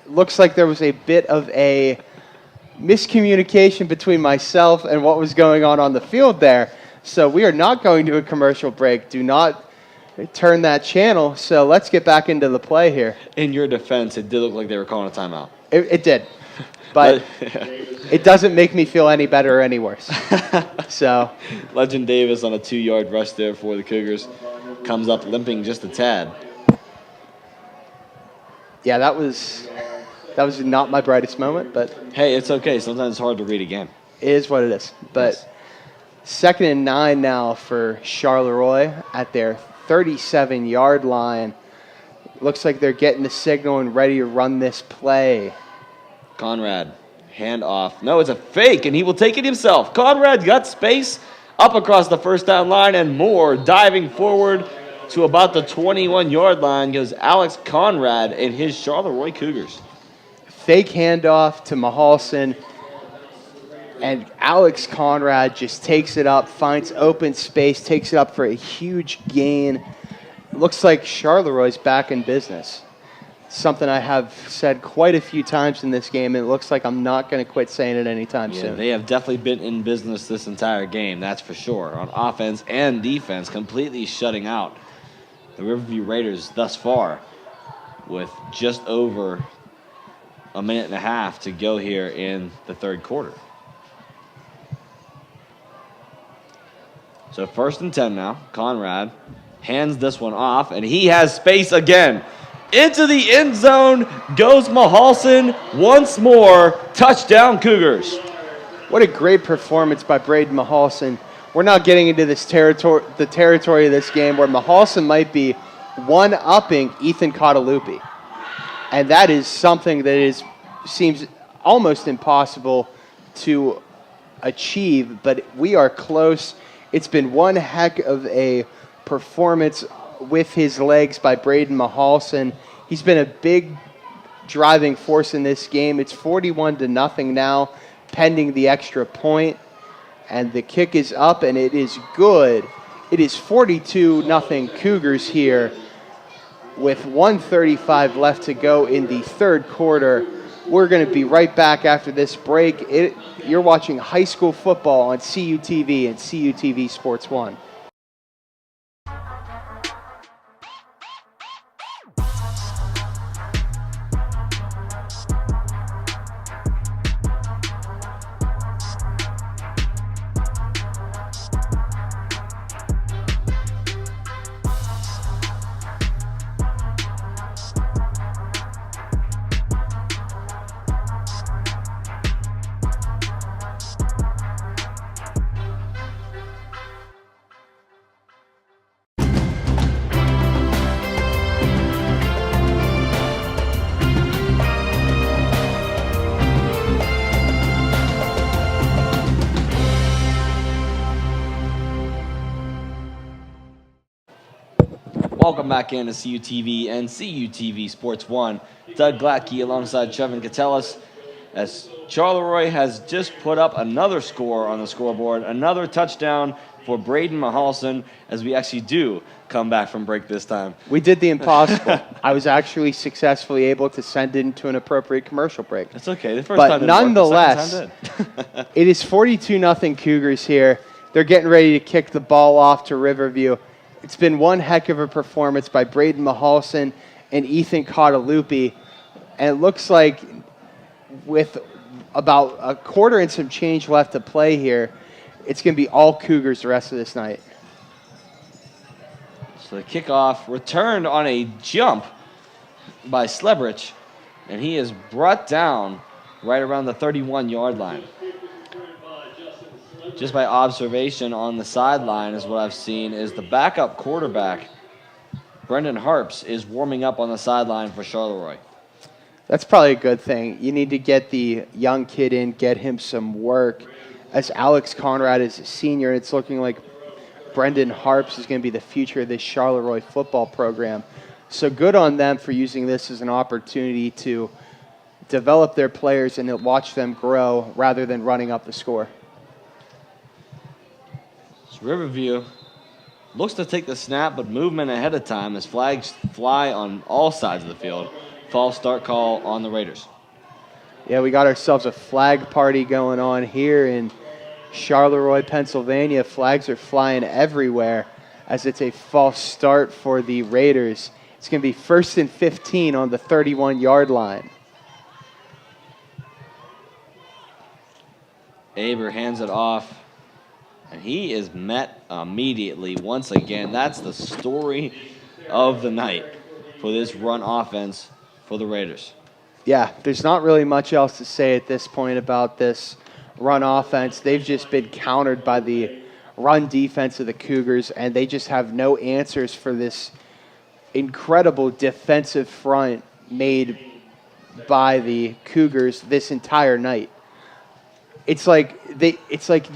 Looks like there was a bit of a miscommunication between myself and what was going on the field there. So we are not going to a commercial break. Do not turn that channel. So let's get back into the play here. In your defense, it did look like they were calling a timeout. It did. But it doesn't make me feel any better or any worse. So Legend Davis on a 2-yard rush there for the Cougars. Comes up limping just a tad. Yeah, that was not my brightest moment, but hey, it's okay. Sometimes it's hard to read a game. It is what it is. But yes. 2nd and 9 now for Charleroi at their 37-yard line. Looks like they're getting the signal and ready to run this play. Conrad, hand off. No, it's a fake, and he will take it himself. Conrad got space up across the first down line and more, diving forward to about the 21-yard line goes Alex Conrad and his Charleroi Cougars. Fake handoff to Mahalson, and Alex Conrad just takes it up, finds open space, takes it up for a huge gain. Looks like Charleroi's back in business. Something I have said quite a few times in this game, and it looks like I'm not going to quit saying it anytime soon. They have definitely been in business this entire game, that's for sure, on offense and defense, completely shutting out the Riverview Raiders thus far with just over a minute and a half to go here in the third quarter. So 1st and 10 now. Conrad hands this one off, and he has space again. Into the end zone goes Mahalson once more. Touchdown, Cougars. What a great performance by Braden Mahalson. We're now getting into the territory of this game where Mahalson might be one-upping Ethan Catalupi. And that is something that seems almost impossible to achieve, but we are close. It's been one heck of a performance with his legs by Braden Mahalson. He's been a big driving force in this game. It's 41-0 now, pending the extra point. And the kick is up, and it is good. It is 42-0 Cougars here with 1:35 left to go in the third quarter. We're going to be right back after this break. You're watching high school football on CUTV and CUTV Sports 1. Welcome back into CUTV and CUTV Sports 1. Doug Glatke alongside Trevin Catellis as Charleroi has just put up another score on the scoreboard, another touchdown for Braden Mahalson as we actually do come back from break this time. We did the impossible. I was actually successfully able to send it into an appropriate commercial break. That's okay. The first time didn't nonetheless, work, the second time did. It is 42-0 Cougars here. They're getting ready to kick the ball off to Riverview. It's been one heck of a performance by Braden Mahalson and Ethan Catalupi. And it looks like with about a quarter and some change left to play here, it's going to be all Cougars the rest of this night. So the kickoff returned on a jump by Slebrich, and he is brought down right around the 31-yard line. Just by observation on the sideline is what I've seen is the backup quarterback, Brendan Harps, is warming up on the sideline for Charleroi. That's probably a good thing. You need to get the young kid in, get him some work. As Alex Conrad is a senior, it's looking like Brendan Harps is going to be the future of this Charleroi football program. So good on them for using this as an opportunity to develop their players and watch them grow rather than running up the score. Riverview looks to take the snap, but movement ahead of time as flags fly on all sides of the field. False start call on the Raiders. Yeah, we got ourselves a flag party going on here in Charleroi, Pennsylvania. Flags are flying everywhere as it's a false start for the Raiders. It's going to be 1st and 15 on the 31-yard line. Aber hands it off. And he is met immediately once again. That's the story of the night for this run offense for the Raiders. Yeah, there's not really much else to say at this point about this run offense. They've just been countered by the run defense of the Cougars, and they just have no answers for this incredible defensive front made by the Cougars this entire night. It's like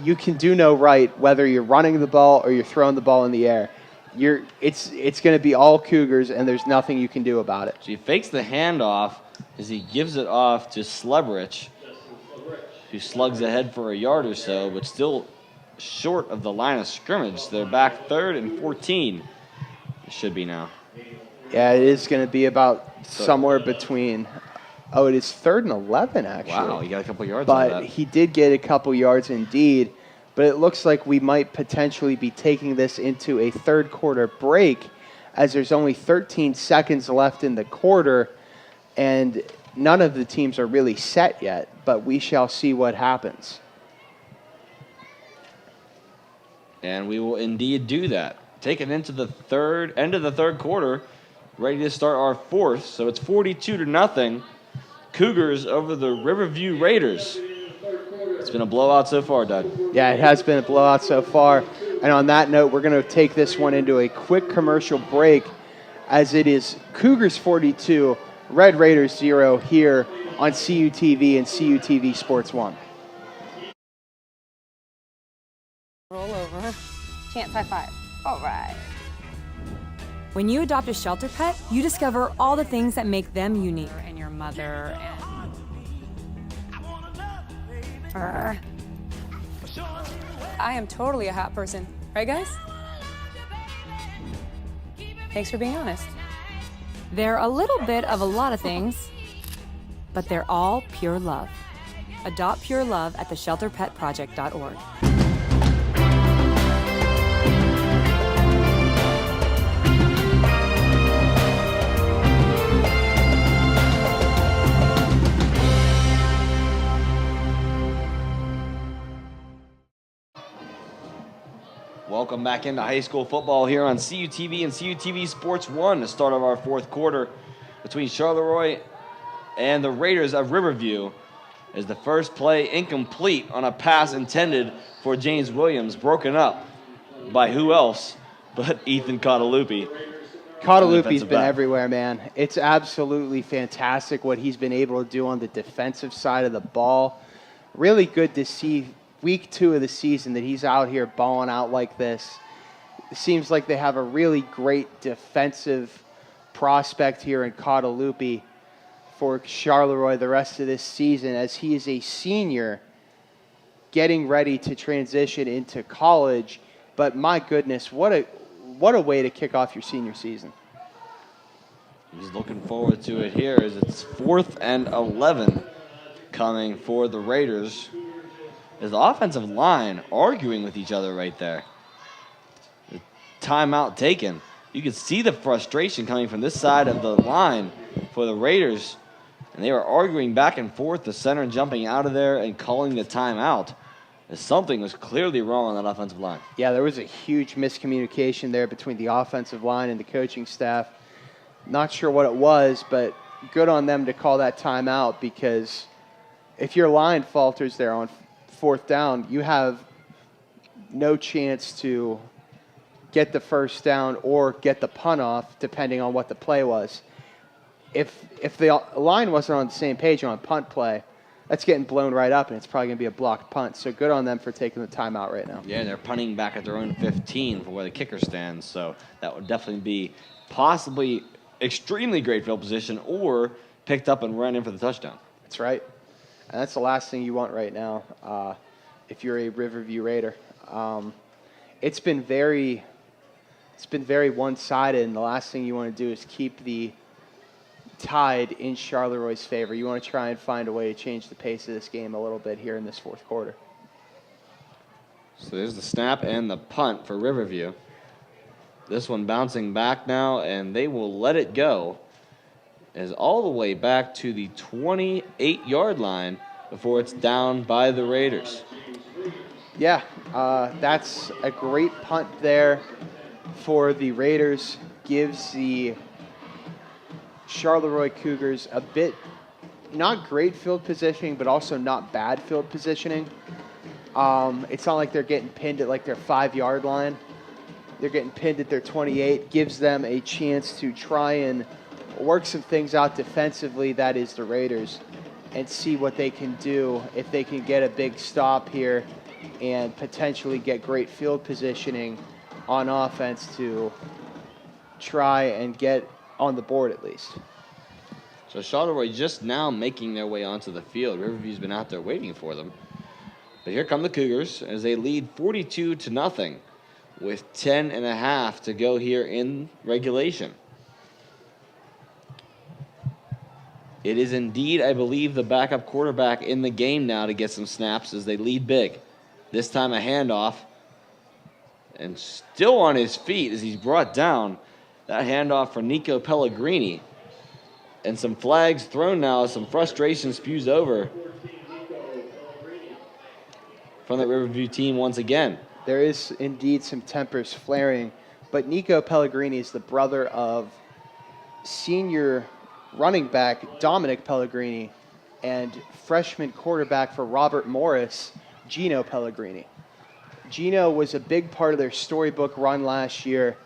you can do no right whether you're running the ball or you're throwing the ball in the air. It's going to be all Cougars, and there's nothing you can do about it. So he fakes the handoff as he gives it off to Slebrich, who slugs ahead for a yard or so, but still short of the line of scrimmage. They're back 3rd and 14. It should be now. Yeah, it is going to be about somewhere between. Oh, it is 3rd and 11, actually. Wow, he got a couple yards on that. But he did get a couple yards indeed. But it looks like we might potentially be taking this into a third quarter break as there's only 13 seconds left in the quarter, and none of the teams are really set yet, but we shall see what happens. And we will indeed do that. taken into the end of the third quarter, ready to start our fourth. So it's 42-0. Cougars over the Riverview Raiders. It's been a blowout so far, Doug. Yeah, it has been a blowout so far. And on that note, we're going to take this one into a quick commercial break, as it is Cougars 42, Red Raiders 0 here on CUTV and CUTV Sports 1. Roll over. Chance high five. All right. When you adopt a shelter pet, you discover all the things that make them unique. And your mother and... I am totally a hot person. Right, guys? Thanks for being honest. They're a little bit of a lot of things, but they're all pure love. Adopt pure love at theshelterpetproject.org. Welcome back into high school football here on CUTV and CUTV Sports 1, the start of our fourth quarter between Charleroi and the Raiders of Riverview. Is the first play incomplete on a pass intended for James Williams, broken up by who else but Ethan Cottalupi. Cottalupi's been everywhere, man. It's absolutely fantastic what he's been able to do on the defensive side of the ball. Really good to see week 2 of the season that he's out here balling out like this. It seems like they have a really great defensive prospect here in Cottalupi for Charleroi the rest of this season, as he is a senior getting ready to transition into college. But my goodness, what a way to kick off your senior season. He's looking forward to it here as it's 4th and 11 coming for the Raiders. As the offensive line arguing with each other right there. The timeout taken. You could see the frustration coming from this side of the line for the Raiders. And they were arguing back and forth, the center jumping out of there and calling the timeout, as something was clearly wrong on that offensive line. Yeah, there was a huge miscommunication there between the offensive line and the coaching staff. Not sure what it was, but good on them to call that timeout, because if your line falters there on 4th down, you have no chance to get the first down or get the punt off, depending on what the play was. If the line wasn't on the same page on a punt play, that's getting blown right up, and it's probably going to be a blocked punt. So good on them for taking the timeout right now. Yeah, and they're punting back at their own 15 for where the kicker stands. So that would definitely be possibly extremely great field position, or picked up and run in for the touchdown. That's right. And that's the last thing you want right now if you're a Riverview Raider. It's been very one-sided, and the last thing you want to do is keep the tide in Charleroi's favor. You want to try and find a way to change the pace of this game a little bit here in this fourth quarter. So there's the snap and the punt for Riverview. This one bouncing back now, and they will let it go. Is all the way back to the 28-yard line before it's down by the Raiders. Yeah, that's a great punt there for the Raiders. Gives the Charleroi Cougars a bit, not great field positioning, but also not bad field positioning. It's not like they're getting pinned at like their 5-yard line. They're getting pinned at their 28. Gives them a chance to try and work some things out defensively, that is the Raiders, and see what they can do if they can get a big stop here and potentially get great field positioning on offense to try and get on the board at least. So Charleroi just now making their way onto the field. Riverview's been out there waiting for them. But here come the Cougars as they lead 42-0 with 10.5 to go here in regulation. It is indeed, I believe, the backup quarterback in the game now to get some snaps as they lead big. This time a handoff. And still on his feet as he's brought down. That handoff for Nico Pellegrini. And some flags thrown now as some frustration spews over from the Riverview team once again. There is indeed some tempers flaring but Nico Pellegrini is the brother of senior running back Dominic Pellegrini and freshman quarterback for Robert Morris, Gino Pellegrini. Gino was a big part of their storybook run last year,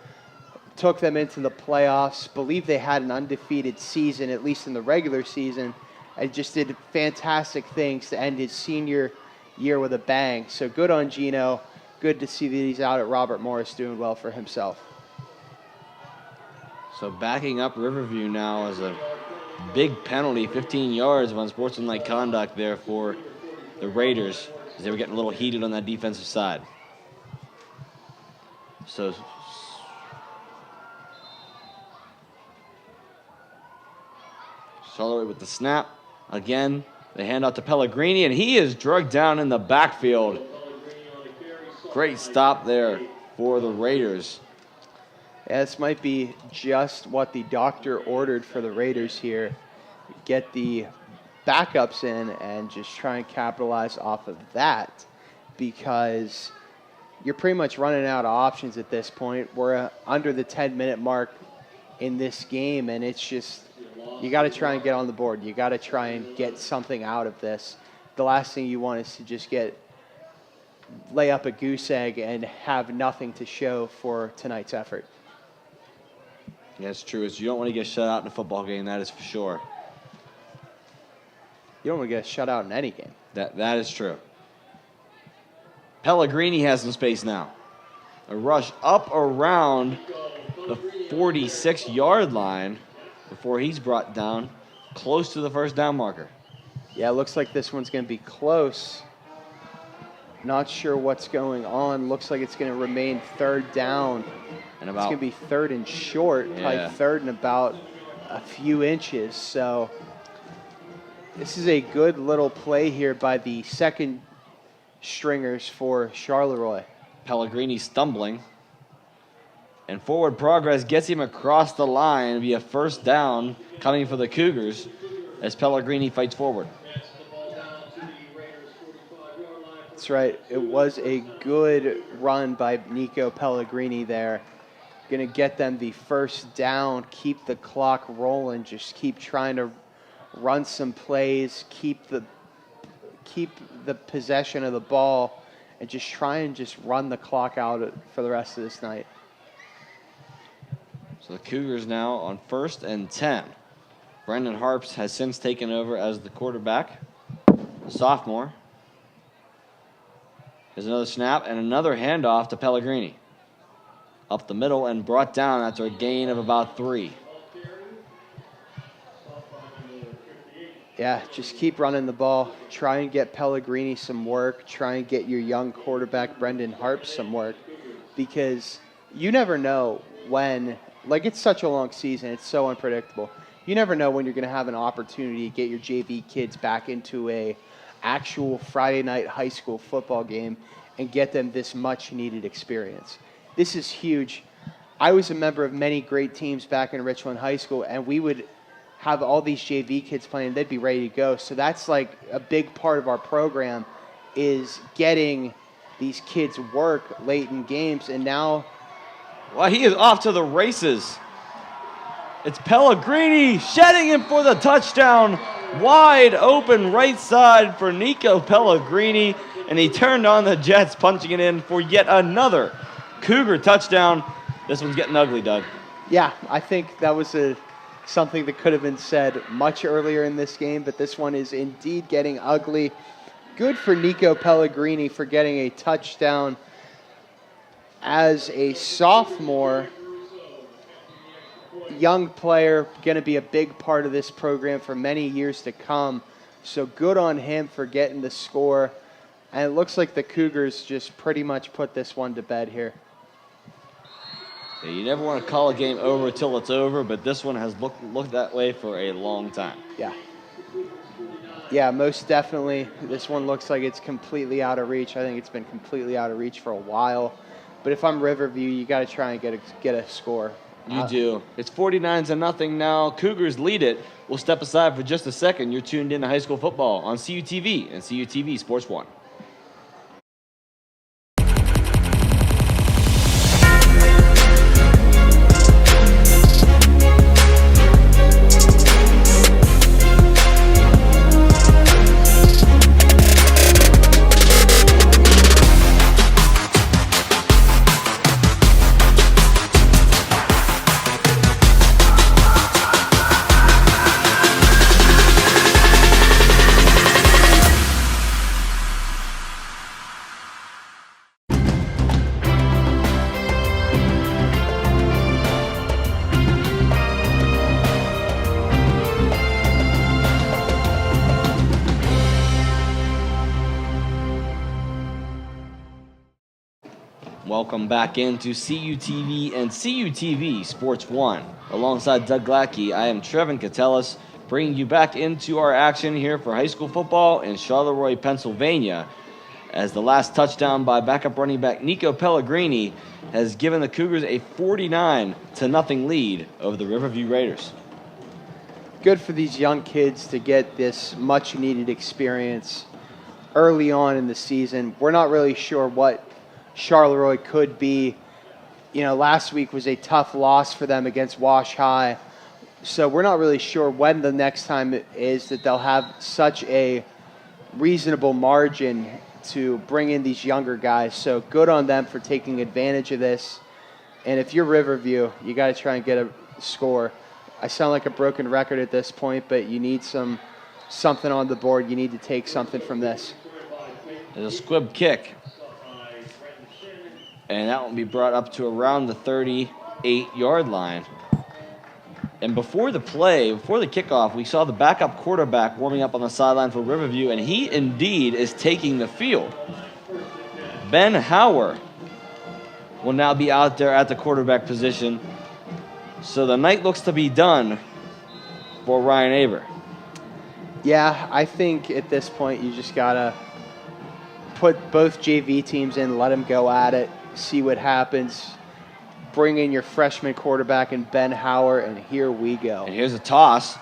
took them into the playoffs, believe they had an undefeated season, at least in the regular season, and just did fantastic things to end his senior year with a bang. So good on Gino. Good to see that he's out at Robert Morris doing well for himself. So backing up Riverview now is a big penalty, 15 yards of unsportsmanlike conduct there for the Raiders, as they were getting a little heated on that defensive side. So Charleroi with the snap. Again, they hand out to Pellegrini, and he is drugged down in the backfield. Great stop there for the Raiders. Yeah, this might be just what the doctor ordered for the Raiders here. Get the backups in and just try and capitalize off of that, because you're pretty much running out of options at this point. We're under the 10-minute mark in this game, and it's just, you got to try and get on the board. You got to try and get something out of this. The last thing you want is to just lay up a goose egg and have nothing to show for tonight's effort. Yeah, it's true. You don't want to get shut out in a football game, that is for sure. You don't want to get shut out in any game. That is true. Pellegrini has some space now. A rush up around the 46-yard line before he's brought down close to the first down marker. Yeah, it looks like this one's going to be close. Not sure what's going on. Looks like it's going to remain third down. And it's going to be third and short, probably third and about a few inches. So this is a good little play here by the second stringers for Charleroi. Pellegrini stumbling. And forward progress gets him across the line. It'll be a first down coming for the Cougars as Pellegrini fights forward. That's right. It was a good run by Nico Pellegrini there. Going to get them the first down, keep the clock rolling, just keep trying to run some plays, keep the possession of the ball, and just run the clock out for the rest of this night. So the Cougars now on 1st and 10. Brendan Harps has since taken over as the quarterback, the sophomore. There's another snap and another handoff to Pellegrini. Up the middle and brought down after a gain of about 3. Yeah, just keep running the ball. Try and get Pellegrini some work. Try and get your young quarterback, Brendan Harps, some work. Because you never know when, it's such a long season. It's so unpredictable. You never know when you're going to have an opportunity to get your JV kids back into a actual Friday night high school football game and get them this much needed experience. This is huge. I was a member of many great teams back in Richland High School, and we would have all these JV kids playing. They'd be ready to go. So that's like a big part of our program, is getting these kids work late in games. And now, well, he is off to the races. It's Pellegrini shedding him for the touchdown. Wide open right side for Nico Pellegrini, and he turned on the Jets, punching it in for yet another Cougar touchdown. This one's getting ugly, Doug. Yeah, I think that was something that could have been said much earlier in this game, but this one is indeed getting ugly. Good for Nico Pellegrini for getting a touchdown as a sophomore. Young player, going to be a big part of this program for many years to come. So good on him for getting the score. And it looks like the Cougars just pretty much put this one to bed here. Yeah, you never want to call a game over until it's over, but this one has looked that way for a long time. Yeah. Yeah, most definitely. This one looks like it's completely out of reach. I think it's been completely out of reach for a while. But if I'm Riverview, you got to try and get a score. You do. It's 49-0 now. Cougars lead it. We'll step aside for just a second. You're tuned in to high school football on CUTV and CUTV Sports 1. Welcome back into CUTV and CUTV Sports 1. Alongside Doug Glackey, I am Trevin Catellis, bringing you back into our action here for high school football in Charleroi, Pennsylvania, as the last touchdown by backup running back Nico Pellegrini has given the Cougars a 49-0 lead over the Riverview Raiders. Good for these young kids to get this much-needed experience early on in the season. We're not really sure what Charleroi could be. You know, last week was a tough loss for them against Wash High. So we're not really sure when the next time it is that they'll have such a reasonable margin to bring in these younger guys. So good on them for taking advantage of this. And if you're Riverview, you got to try and get a score. I sound like a broken record at this point, but you need something on the board. You need to take something from this. There's a squib kick. And that will be brought up to around the 38-yard line. And before the kickoff, we saw the backup quarterback warming up on the sideline for Riverview, and he indeed is taking the field. Ben Hauer will now be out there at the quarterback position. So the night looks to be done for Ryan Aber. Yeah, I think at this point you just got to put both JV teams in, let them go at it, see what happens. Bring in your freshman quarterback and Ben Hauer, and here we go. And here's a toss.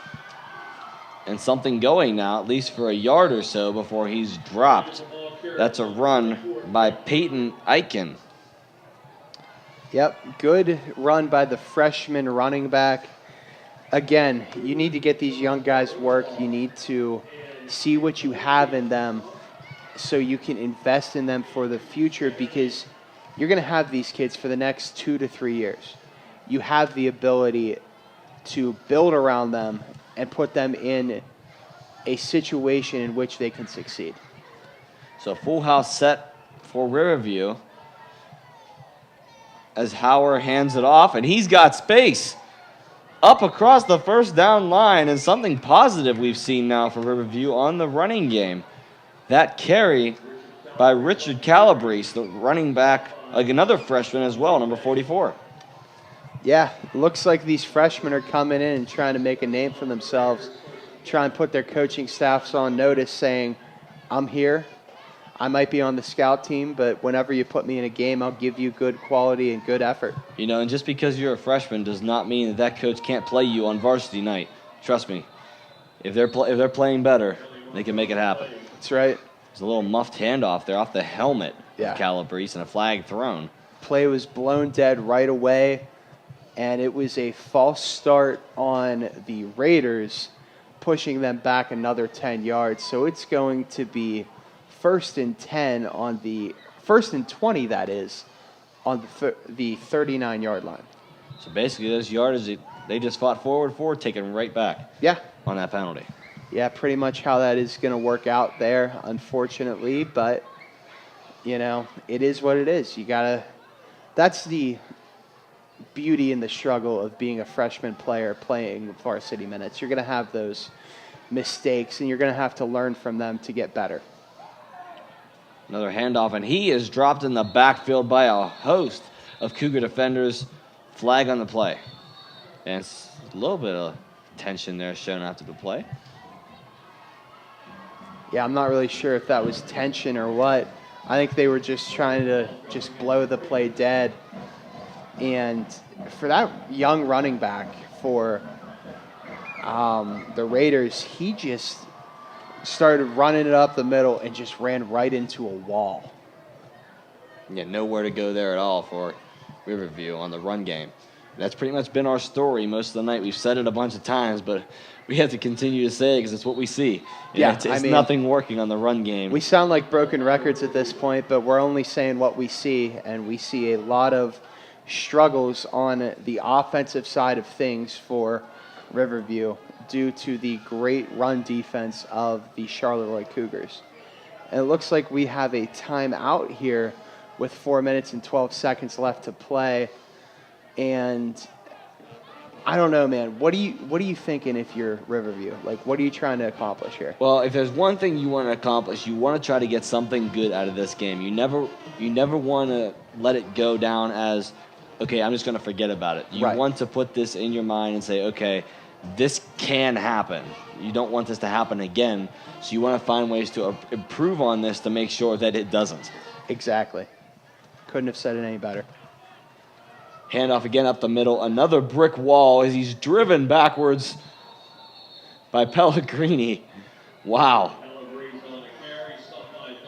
And something going now, at least for a yard or so before he's dropped. That's a run by Peyton Eichen. Yep, good run by the freshman running back. Again, you need to get these young guys work. You need to see what you have in them so you can invest in them for the future, because you're going to have these kids for the next 2 to 3 years. You have the ability to build around them and put them in a situation in which they can succeed. So full house set for Riverview as Hauer hands it off, and he's got space up across the first down line, and something positive we've seen now for Riverview on the running game. That carry by Richard Calabrese, the running back, like another freshman as well, number 44. Yeah, looks like these freshmen are coming in and trying to make a name for themselves, try and put their coaching staffs on notice, saying, I'm here. I might be on the scout team, but whenever you put me in a game, I'll give you good quality and good effort. You know, and just because you're a freshman does not mean that coach can't play you on varsity night. Trust me. If they're playing better, they can make it happen. That's right. There's a little muffed handoff there off the helmet of Calabrese and a flag thrown. Play was blown dead right away, and it was a false start on the Raiders, pushing them back another 10 yards. So it's going to be first and 20, that is, on the 39-yard line. So basically those yardage, they just fought forward, taken right back. Yeah. On that penalty. Yeah, pretty much how that is going to work out there, unfortunately. But, you know, it is what it is. That's the beauty and the struggle of being a freshman player playing varsity minutes. You're going to have those mistakes, and you're going to have to learn from them to get better. Another handoff, and he is dropped in the backfield by a host of Cougar defenders. Flag on the play. And it's a little bit of tension there shown after the play. Yeah, I'm not really sure if that was tension or what. I think they were just trying to just blow the play dead. And for that young running back for the Raiders, he just started running it up the middle and just ran right into a wall. Yeah, nowhere to go there at all for Riverview on the run game. That's pretty much been our story most of the night. We've said it a bunch of times, but we have to continue to say it because it's what we see. And it's nothing working on the run game. We sound like broken records at this point, but we're only saying what we see, and we see a lot of struggles on the offensive side of things for Riverview due to the great run defense of the Charleroi Cougars. And it looks like we have a timeout here with 4 minutes and 12 seconds left to play. And I don't know, man. What are you thinking if you're Riverview? Like, what are you trying to accomplish here? Well, if there's one thing you want to accomplish, you want to try to get something good out of this game. You never want to let it go down as, okay, I'm just going to forget about it. You want to put this in your mind and say, okay, this can happen. You don't want this to happen again, so you want to find ways to improve on this to make sure that it doesn't. Exactly. Couldn't have said it any better. Handoff again up the middle. Another brick wall as he's driven backwards by Pellegrini. Wow.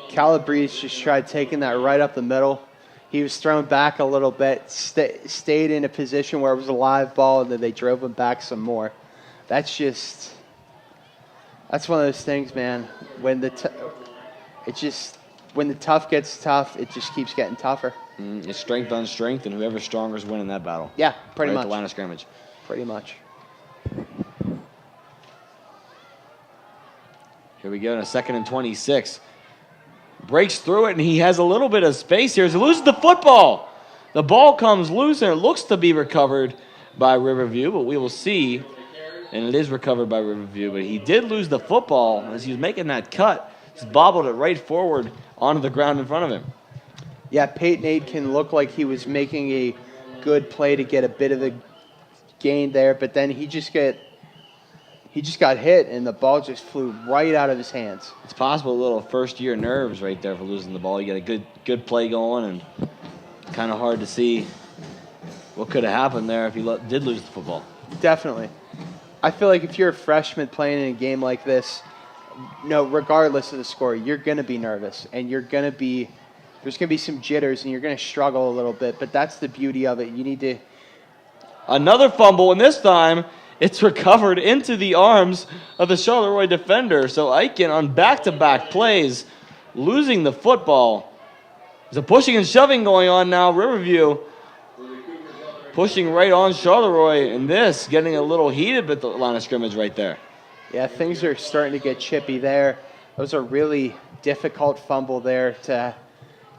Calabrese just tried taking that right up the middle. He was thrown back a little bit, stayed in a position where it was a live ball, and then they drove him back some more. That's one of those things, man. When the tough gets tough, it just keeps getting tougher. It's strength on strength, and whoever's stronger is winning that battle. Yeah, pretty much. At the line of scrimmage. Pretty much. Here we go in a 2nd and 26. Breaks through it, and he has a little bit of space here. He loses the football. The ball comes loose, and it looks to be recovered by Riverview, but we will see. And it is recovered by Riverview, but he did lose the football as he was making that cut. Just bobbled it right forward onto the ground in front of him. Yeah, Peyton Aitken looked like he was making a good play to get a bit of a gain there, but then he just got hit, and the ball just flew right out of his hands. It's possible a little first-year nerves right there for losing the ball. You got a good play going, and kind of hard to see what could have happened there if he did lose the football. Definitely. I feel like if you're a freshman playing in a game like this, regardless of the score, you're going to be nervous, and there's going to be some jitters, and you're going to struggle a little bit, but that's the beauty of it. You need to... Another fumble, and this time it's recovered into the arms of the Charleroi defender. So Aiken on back-to-back plays, losing the football. There's a pushing and shoving going on now. Riverview pushing right on Charleroi, and this getting a little heated at the line of scrimmage right there. Yeah, things are starting to get chippy there. That was a really difficult fumble there to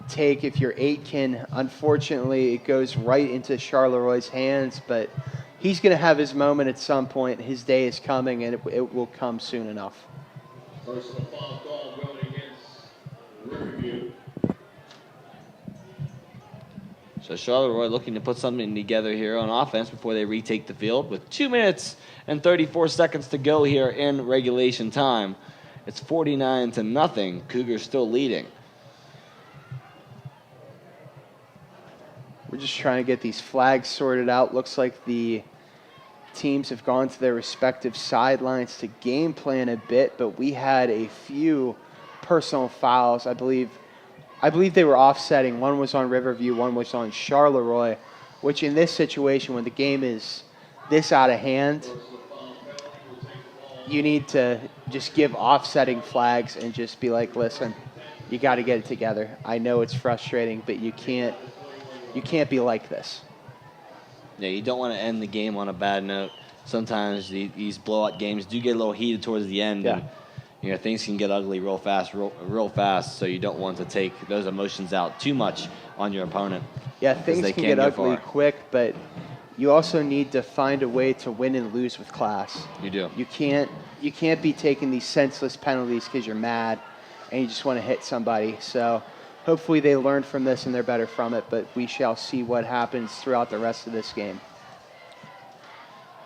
take if you're Aitken. Unfortunately, it goes right into Charleroi's hands, but he's going to have his moment at some point. His day is coming, and it will come soon enough. Personal foul call going against Riverview. So Charleroi looking to put something together here on offense before they retake the field with 2 minutes and 34 seconds to go here in regulation time. It's 49-0. Cougars still leading. We're just trying to get these flags sorted out. Looks like the teams have gone to their respective sidelines to game plan a bit, but we had a few personal fouls. I believe they were offsetting. One was on Riverview, one was on Charleroi, which in this situation, when the game is this out of hand, you need to just give offsetting flags and just be like, listen, you got to get it together. I know it's frustrating, but you can't be like this. Yeah, you don't want to end the game on a bad note. Sometimes these blowout games do get a little heated towards the end. Yeah. And, things can get ugly real fast, so you don't want to take those emotions out too much on your opponent. Yeah, things can get ugly quick, but you also need to find a way to win and lose with class. You do. You can't be taking these senseless penalties because you're mad and you just want to hit somebody. So hopefully they learn from this and they're better from it, but we shall see what happens throughout the rest of this game.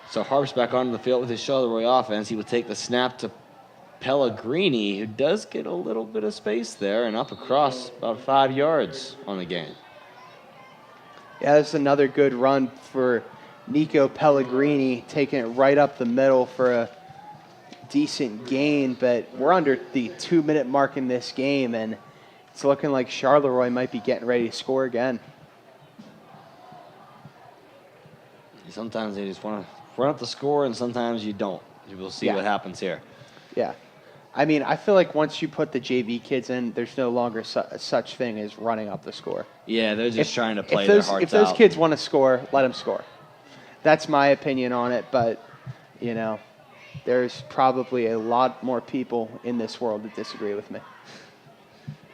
So Harp's back onto the field with his Charleroi offense. He will take the snap to Pellegrini, who does get a little bit of space there and up across about 5 yards on the game. Yeah, that's another good run for Nico Pellegrini, taking it right up the middle for a decent gain, but we're under the 2-minute mark in this game, and it's looking like Charleroi might be getting ready to score again. Sometimes they just want to run up the score, and sometimes you don't. We'll see what happens here. Yeah. I mean, I feel like once you put the JV kids in, there's no longer such thing as running up the score. Yeah, they're just trying to play their hearts out. If those kids want to score, let them score. That's my opinion on it, but, there's probably a lot more people in this world that disagree with me.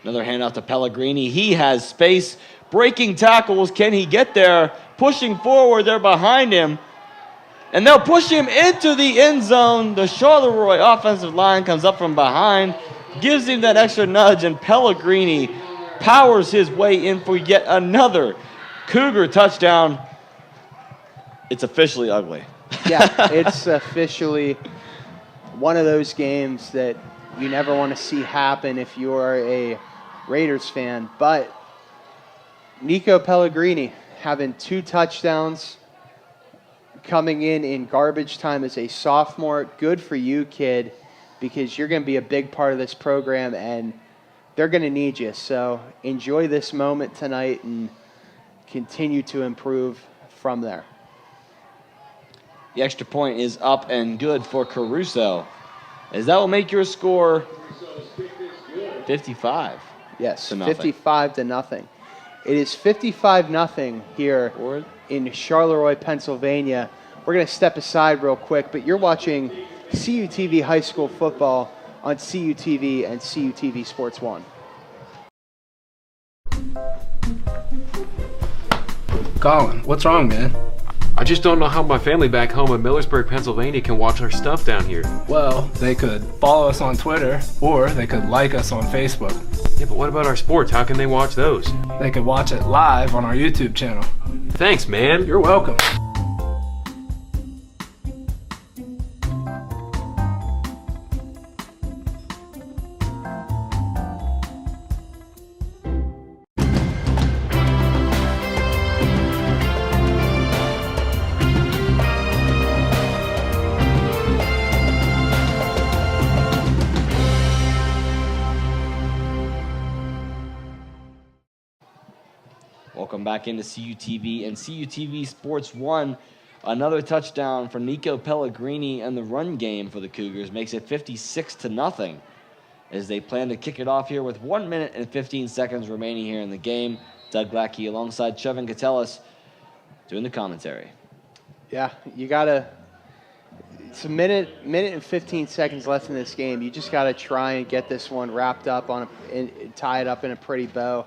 Another handoff to Pellegrini. He has space. Breaking tackles. Can he get there? Pushing forward. They're behind him. And they'll push him into the end zone. The Charleroi offensive line comes up from behind, gives him that extra nudge, and Pellegrini powers his way in for yet another Cougar touchdown. It's officially ugly. Yeah, it's officially one of those games that you never want to see happen if you are a Raiders fan. But Nico Pellegrini having 2 touchdowns, coming in garbage time as a sophomore. Good for you, kid, because you're going to be a big part of this program, and they're going to need you. So enjoy this moment tonight and continue to improve from there. The extra point is up and good for Caruso, as that will make your score 55. Yes, to nothing. 55 to nothing. It is 55-0 here in Charleroi, Pennsylvania. We're going to step aside real quick, but you're watching CUTV High School Football on CUTV and CUTV Sports 1. Colin, what's wrong, man? I just don't know how my family back home in Millersburg, Pennsylvania can watch our stuff down here. Well, they could follow us on Twitter, or they could like us on Facebook. Yeah, but what about our sports? How can they watch those? They could watch it live on our YouTube channel. Thanks, man. You're welcome. Welcome back into CUTV and CUTV Sports 1. Another touchdown for Nico Pellegrini, and the run game for the Cougars makes it 56-0 as they plan to kick it off here with 1 minute and 15 seconds remaining here in the game. Doug Lackey alongside Chevin Catellis doing the commentary. Yeah, you got to – it's a minute and 15 seconds left in this game. You just got to try and get this one wrapped up and tie it up in a pretty bow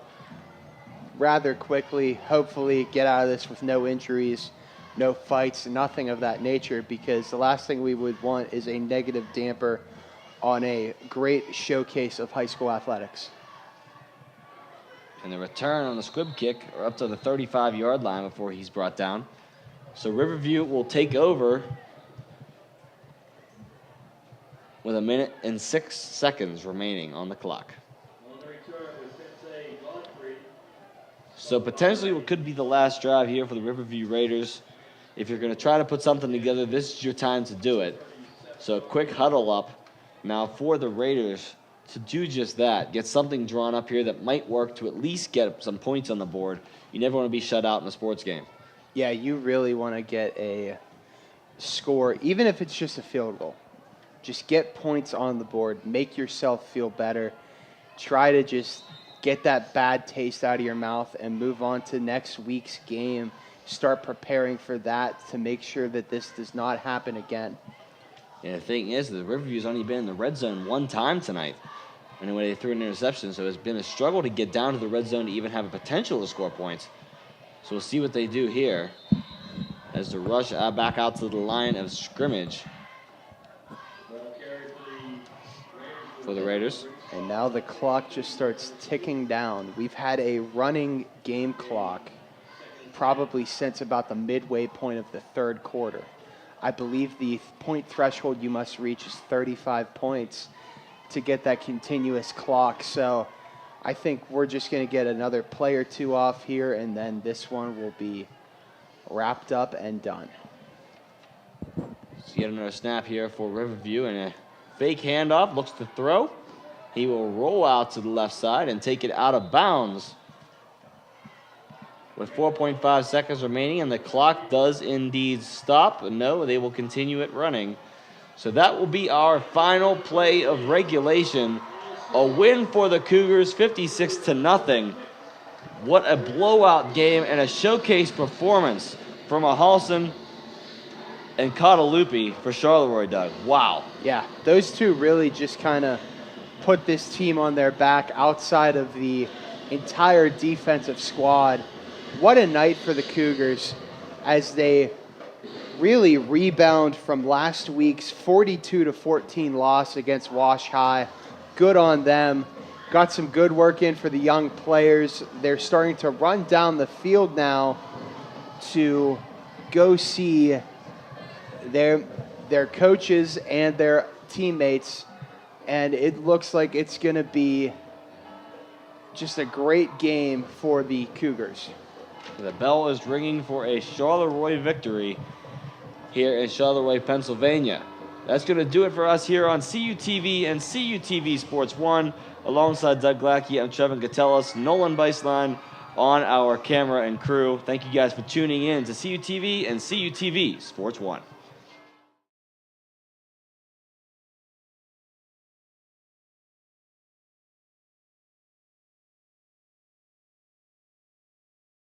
rather quickly. Hopefully get out of this with no injuries, no fights, nothing of that nature, because the last thing we would want is a negative damper on a great showcase of high school athletics. And the return on the squib kick are up to the 35-yard line before he's brought down. So Riverview will take over with 1 minute and 6 seconds remaining on the clock. So potentially what could be the last drive here for the Riverview Raiders. If you're going to try to put something together, this is your time to do it. So a quick huddle up now for the Raiders to do just that. Get something drawn up here that might work to at least get some points on the board. You never want to be shut out in a sports game. Yeah, you really want to get a score, even if it's just a field goal. Just get points on the board. Make yourself feel better. Try to just get that bad taste out of your mouth and move on to next week's game. Start preparing for that to make sure that this does not happen again. And the thing is, the Riverview's only been in the red zone one time tonight. Anyway, they threw an interception, so it's been a struggle to get down to the red zone to even have a potential to score points. So we'll see what they do here as the rush back out to the line of scrimmage for the Raiders. And now the clock just starts ticking down. We've had a running game clock probably since about the midway point of the third quarter. I believe the point threshold you must reach is 35 points to get that continuous clock. So I think we're just going to get another play or two off here, and then this one will be wrapped up and done. So yet another snap here for Riverview, and a fake handoff, looks to throw. He will roll out to the left side and take it out of bounds with 4.5 seconds remaining, and the clock does indeed stop. No, they will continue it running. So that will be our final play of regulation. A win for the Cougars, 56-0. What a blowout game and a showcase performance from Halson and Catalupi for Charleroi, Doug. Wow. Yeah, those two really just kind of put this team on their back outside of the entire defensive squad. What a night for the Cougars as they really rebound from last week's 42-14 loss against Wash High. Good on them. Got some good work in for the young players. They're starting to run down the field now to go see their coaches and their teammates, and it looks like it's going to be just a great game for the Cougars. The bell is ringing for a Charleroi victory here in Charleroi, Pennsylvania. That's going to do it for us here on CUTV and CUTV Sports 1. Alongside Doug Glackey, I'm Trevin Gatellis, Nolan Beislein on our camera and crew. Thank you guys for tuning in to CUTV and CUTV Sports 1.